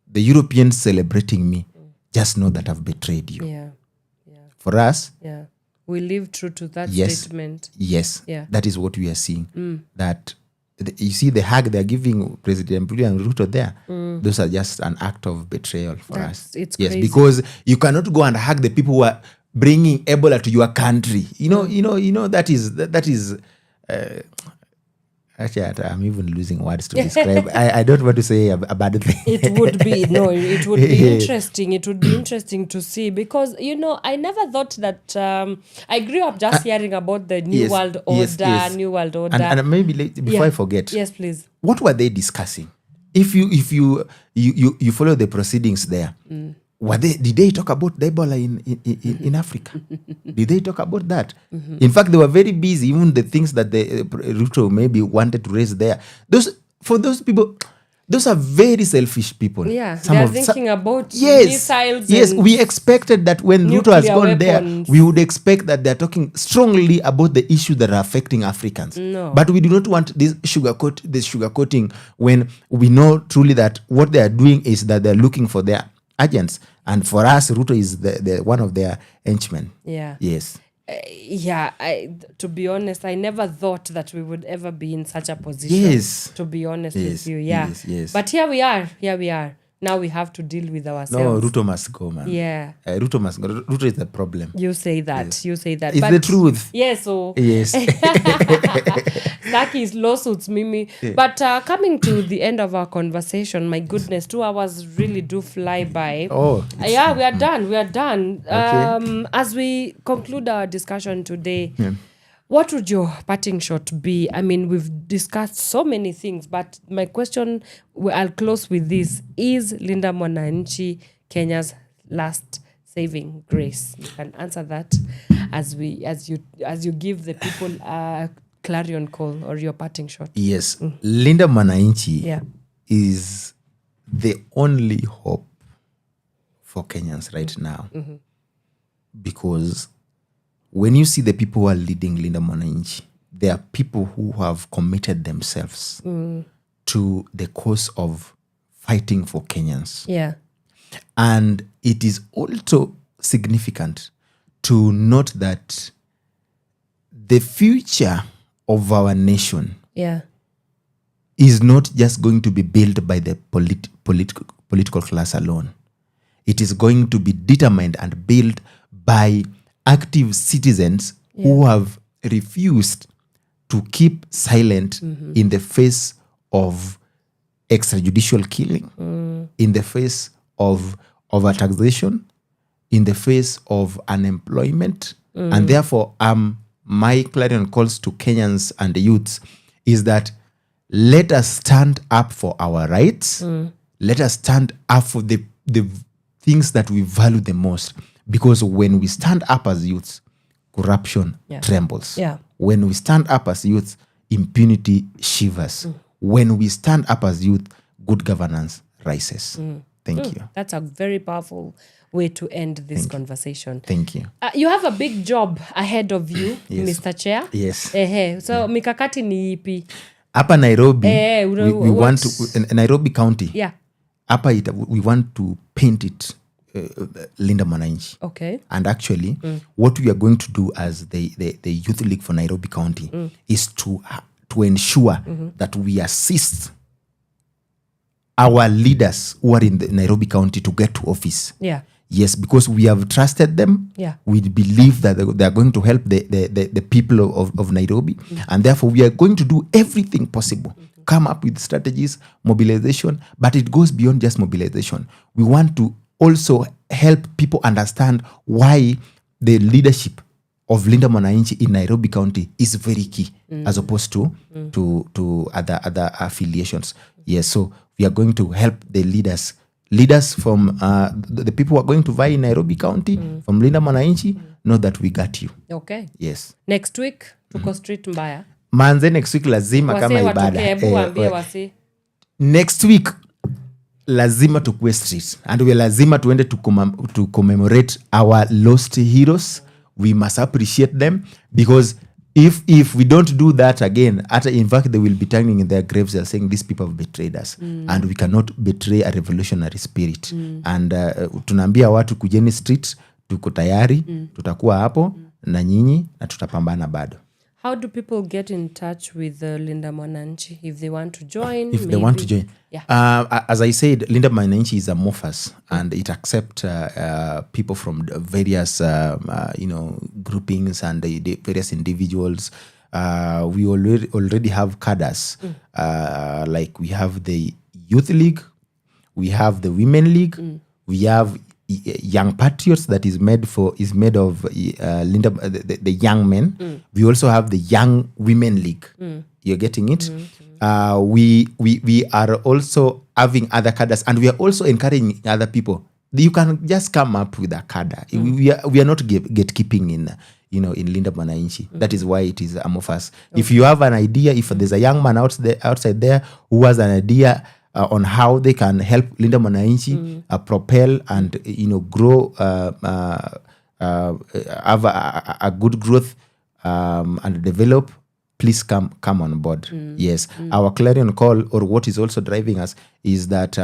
the Europeans celebrating me, just know that I've betrayed you. Yeah. For us, we live true to that statement. Yes, that is what we are seeing. That you see the hug they're giving President Mbuli and Ruto there, those are just an act of betrayal for us. It's crazy. Because you cannot go and hug the people who are bringing Ebola to your country. That is. Actually, I'm even losing words to describe. I don't want to say a bad thing. It would be interesting. It would be interesting to see because, I never thought that I grew up just hearing about the New World Order, New World Order. And maybe before I forget. Yes, please. What were they discussing? If you follow the proceedings there, did they talk about the Ebola in Africa? Did they talk about that? In fact, they were very busy. Even the things that the Ruto maybe wanted to raise there. For those people, those are very selfish people. Yeah, they are thinking about missiles. Yes, we expected that when Ruto has gone weapons. there, we would expect that they're talking strongly about the issues that are affecting Africans. No. But we do not want this sugarcoating when we know truly that what they are doing is that they're looking for their agents, and for us, Ruto is the one of their henchmen. Yeah. Yes. To be honest, I never thought that we would ever be in such a position. Yes. To be honest with you, Yes. But here we are. Now we have to deal with ourselves. No, Ruto must go, man. Yeah. Ruto must go. Ruto is the problem. You say that. Yes. It's the truth. Yes. So. Yes. That is lawsuits, Mimi. Yeah. But coming to the end of our conversation, my goodness, 2 hours really do fly by. Oh. We are done. Okay. As we conclude our discussion today, What would your parting shot be? I mean, we've discussed so many things, but my question, I'll close with this: is Linda Mwananchi Kenya's last saving grace? You can answer that as you give the people a clarion call or your parting shot. Yes, Linda Mwananchi Yeah. is the only hope for Kenyans right now, because when you see the people who are leading Linda Mwananchi, they are people who have committed themselves to the cause of fighting for Kenyans. Yeah. And it is also significant to note that the future of our nation Yeah. is not just going to be built by the political class alone. It is going to be determined and built by active citizens who have refused to keep silent in the face of extrajudicial killing, in the face of overtaxation, in the face of unemployment. And therefore, my clarion calls to Kenyans and the youths is that let us stand up for our rights. Let us stand up for the things that we value the most. Because when we stand up as youths, corruption trembles. Yeah. When we stand up as youth, impunity shivers. When we stand up as youth, good governance rises. Thank you. That's a very powerful way to end this conversation. Thank you. You have a big job ahead of you, Yes. Mr. Chair. Yes. So mikakati ni ipi? Hapa Nairobi, we want what- to, Nairobi County, Yeah. hapa we want to paint it Linda Mwananchi. Okay. And actually, what we are going to do as the Youth League for Nairobi County is to ensure that we assist our leaders who are in the Nairobi County to get to office. Yeah. Yes, because we have trusted them. Yeah. We believe that they are going to help the people of Nairobi. And therefore, we are going to do everything possible. Come up with strategies, mobilization. But it goes beyond just mobilization. We want to also help people understand why the leadership of Linda Mwananchi in Nairobi County is very key, as opposed to other affiliations. Yes, so we are going to help the leaders from the people who are going to vie in Nairobi County, from Linda Mwananchi, know that we got you. Okay. Yes. Next week tuko street mbaya. Manze, next week lazima Wasee kama watoke, ibada. hebu waambie wasee. Next week lazima tukue street, and we lazima tuende to commemorate our lost heroes. We must appreciate them, because if we don't do that again, in fact they will be turning in their graves and saying these people have betrayed us, and we cannot betray a revolutionary spirit. And tunaambia watu kujeni street, tuko tayari, tutakuwa hapo na nyinyi na tutapambana bado. How do people get in touch with Linda Mwananchi if they want to join? If they want to join. Yeah. As I said, Linda Mwananchi is amorphous, and it accepts people from various groupings and the various individuals. We already have cadres. Like we have the Youth League, we have the Women League, we have Young Patriots that is made of Linda, the young men. We also have the Young Women League. You're getting it? We are also having other cadres, and we are also encouraging other people. You can just come up with a cadre. We are not gatekeeping in Linda Mwananchi. That is why it is amorphous. If you have an idea, if there's a young man outside there who has an idea on how they can help Linda Mwananchi propel and grow, have a good growth and develop, please come on board. Yes, our clarion call, or what is also driving us, is that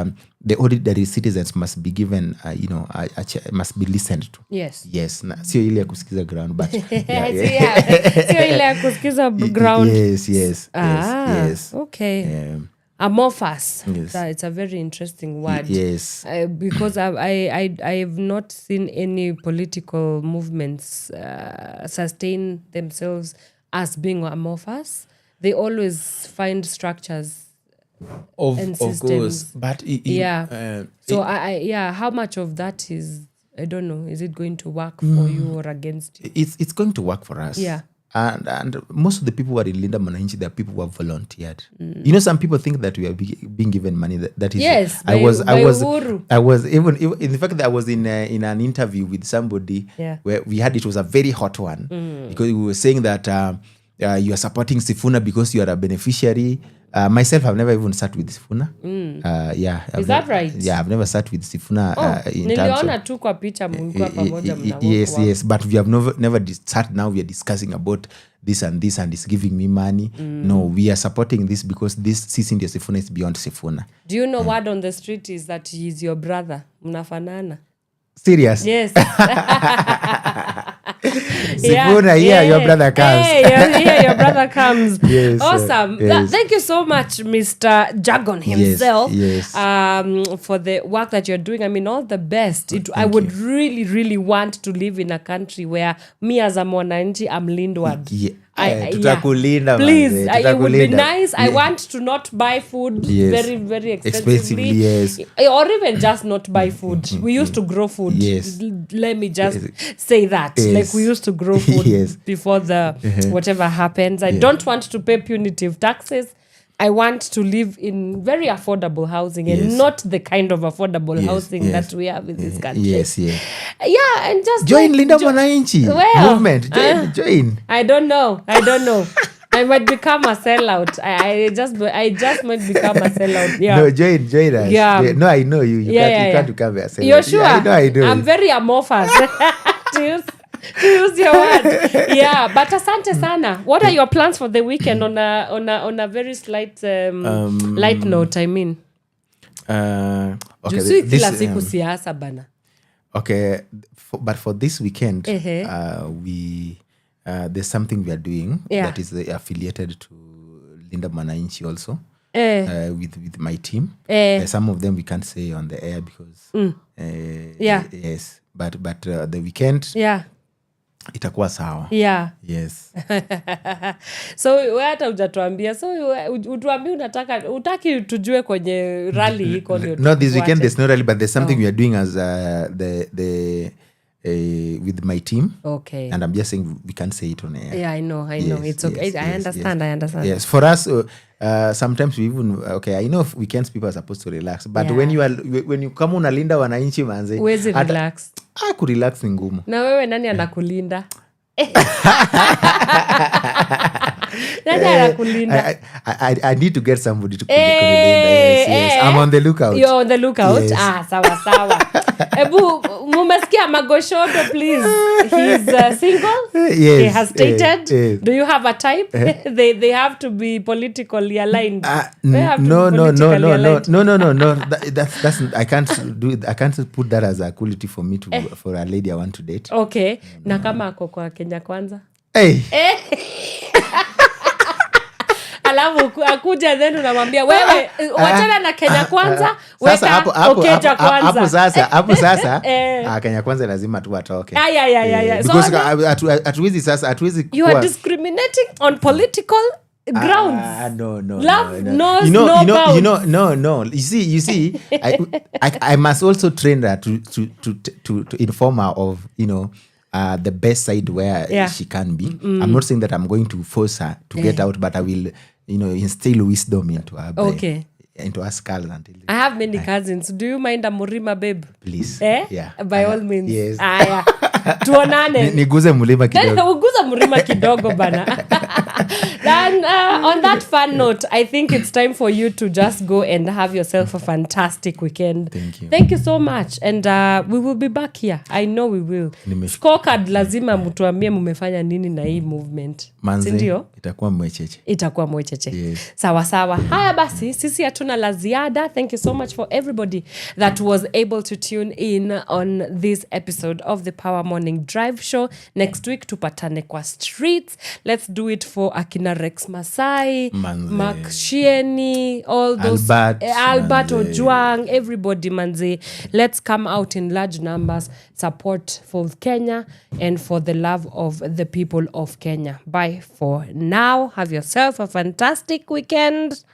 the ordinary citizens must be given, must be listened to. Yes. Yes, sio ile ya kusikiza ground, but Sio ile ya kusikiza ground. Yes. Okay. Amorphous. Yes. It's a very interesting word. Yes. Because I have not seen any political movements sustain themselves as being amorphous. They always find structures and systems. Of course, but how much of that is, I don't know, is it going to work for you or against you? It's going to work for us. Yeah. And most of the people who are in Linda Mwananchi, they are people who have volunteered. You know, some people think that we are being given money. That is, Yes, I was even in the fact that I was in an interview with somebody where it was a very hot one because we were saying that you are supporting Sifuna because you are a beneficiary. Myself, I've never even sat with Sifuna. Is that right? Yeah, I've never sat with Sifuna. In terms of, tu kwa picha mlikuwa pamoja yes, but we have never sat now. We are discussing about this and it's giving me money. No, we are supporting this because this Sisi ndio Sifuna is beyond Sifuna. Do you know word on the street is that he is your brother? Mnafanana. Serious? Yes. Sifuna, your brother comes. Hey, your brother comes. Yes, awesome. yes. Thank you so much, Mr. Jagon himself, yes. for the work that you're doing. I mean, all the best. I would really, really want to live in a country where me as a Mwananchi, I'm Lindward. Tutakulinda, please, it would be nice. I Yeah. want to not buy food very, very expensively. Yes. Or even just not buy food. We used to grow food. Yes. Let me just say that. Yes. Like we used to grow food Yes. before the whatever happens. I don't want to pay punitive taxes. I want to live in very affordable housing and not the kind of affordable housing that we have in this country. Yes. Yeah, and just Join Linda Mwananchi movement. Join. I don't know. I might become a sellout. I just might become a sellout. Yeah. No, join us. Yeah. No, I know you. You can't become a sellout. You're sure? Yeah, I know. I'm very amorphous. to use your word. Yeah, but asante sana. What are your plans for the weekend on a very slight light note, I mean? Okay. Kila siku siasa bana. Okay, but for this weekend, we there's something we are doing that is affiliated to Linda Mwananchi also. With my team. Some of them we can't say on the air because yes, but the weekend itakuwa sawa. Yes. So wewe hata hujatuambia, so utuambie utaki tujue kwenye rally iko ndio. No, this weekend there's no rally, but there's something we are doing as with my team. Okay. And I'm just saying we can't say it on air. Yeah, I know. Yes, it's okay. yes, I understand. Yes, for us, sometimes we even I know weekends people are supposed to relax, but when you come unalinda wananchi manze, wezi relax. Kurelax ni ngumu. Na wewe nani anakulinda? Nani anakulinda? I need to get somebody to kulinda. Yes. I'm on the lookout. You're on the lookout? Yes. Sawa. Ebu, mumesikia Magoshodo, please. He's single? Yes. He has stated? Yes. Do you have a type? They have to be politically aligned. No. That's I can't do it. I can't put that as a quality for me for a lady I want to date. Okay. Na kama ako kwa Kenya Kwanza? Hey. Alafu akuja then unamwambia wewe wachana na Kenya Kwanza, weka Okeja Kwanza. Hapo sasa Kenya Kwanza lazima tu atoke. Because hatuwezi you are discriminating on political grounds. No. Love knows no bounds. No. You see, I must also train her to inform her of, the best side where she can be. I'm not saying that I'm going to force her to get out, but I will, instill wisdom into her brain. Okay. Into her skull until I have many cousins. Do you mind a Murima babe? Please. Yeah. By all means. Yes. Tuonane. Niguze mulima kidogo. Uguza mlima kidogo bana. Then on that fun note, I think it's time for you to just go and have yourself a fantastic weekend. Thank you so much. And we will be back here. I know we will. Scorecard lazima mtuambie mumefanya nini na hii movement. Manze, itakuwa mwecheche. Yes. Sawa. Haya basi, sisi hatuna la ziada. Thank you so much for everybody that was able to tune in on this episode of the Power Morning Drive Show. Next week tupatane kwa streets. Let's do it for Akina Rex Masai, Mark Shieni, all those Albert Ojwang, everybody manze. Let's come out in large numbers, support for Kenya and for the love of the people of Kenya. Bye for now. Have yourself a fantastic weekend.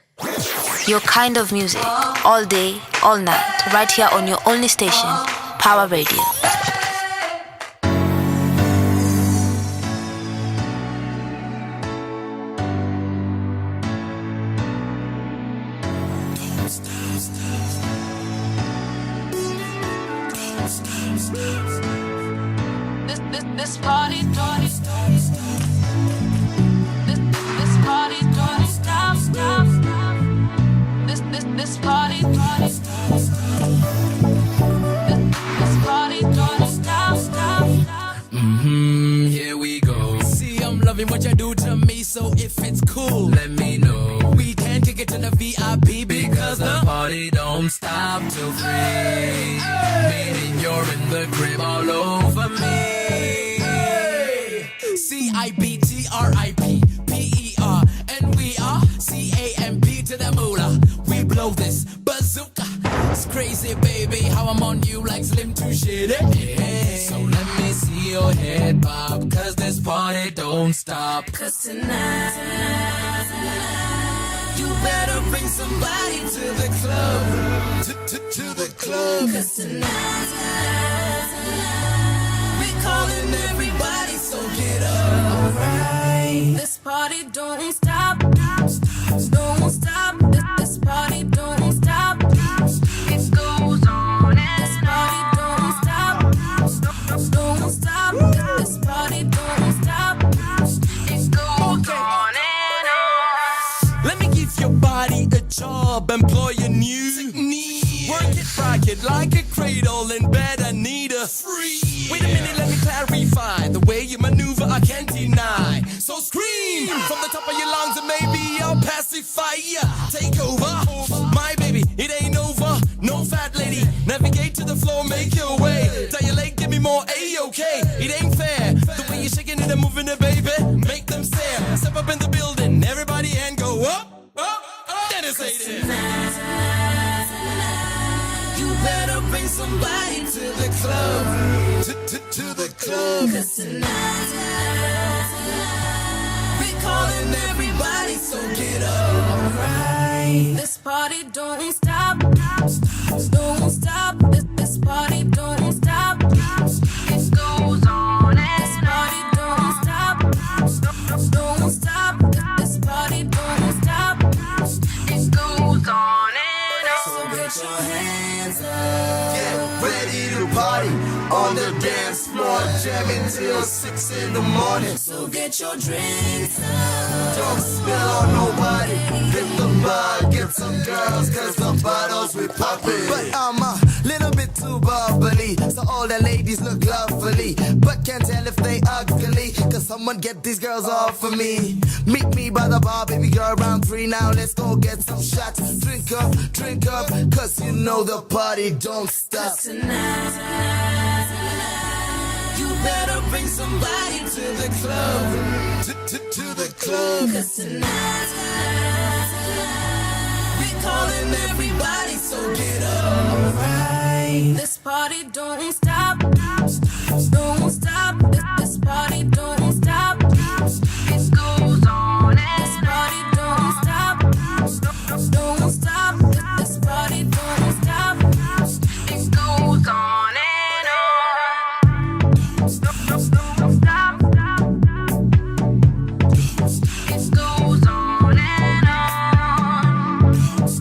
Your kind of music, all day, all night, right here on your only station, Power Radio. This party don't stop. This party don't stop. This party don't stop. This party don't stop. Here we go. See, I'm loving what you do to me, so if it's cool, let me know. We can kick it to the VIP because the party don't stop till 3. Meaning you're in the crib all over me. CIBTRIPPER, and we are CAMP to the moolah. We blow this bazooka. It's crazy, baby, how I'm on you like Slim to shit. So let me see your head bob, cause this party don't stop. Cause tonight, you better bring somebody to the club. To the club. Cause tonight, we're calling everybody, so get up. Alright. This party don't stop. Don't stop. This party don't stop. It goes on and this party don't stop. Don't stop. This party don't stop. It goes on and on. Let me give your body a job, employ a new technique. Work it, rock it like a cradle in bed, I need a free. Wait a minute, let me clarify. The way you maneuver, I can't deny. So scream from the top of your lungs and maybe I'll pacify ya. Take over, my baby, it ain't over. No fat lady, navigate to the floor, make your way. Dilate, give me more A-OK. It ain't fair, the way you're shaking it and moving it, baby. Make them stare, step up in the building, everybody and go up, up, up. Then it's it. You better bring somebody to the club. To the club. Cause tonight, we're calling everybody, so get up. Alright. This party don't stop. Don't stop. This party don't stop. It goes on and this party don't stop. Don't stop. This party don't stop. It goes on and on. So get your hands up. Get ready to party on the dance floor, jamming till 6 in the morning. So get your drinks up. Don't spill on nobody. Hit the bar, get some girls, cause the bottles we poppin'. But I'm a little bit too bubbly, so all the ladies look lovely, but can't tell if they ugly, cause someone get these girls off of me. Meet me by the bar, baby girl, round 3 now. Let's go get some shots. Drink up, cause you know the party don't stop. Tonight, you better bring somebody to the club. To the club. Cause tonight, we're calling everybody, so get up. Alright. This party don't stop. Don't stop. This party don't stop. It goes on and this party don't stop. Don't stop. This party don't stop. It goes on and on. Don't stop. It goes on and on.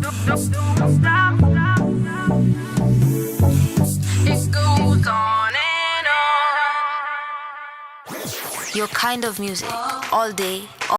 Don't stop. It goes on and on. Your kind of music, all day,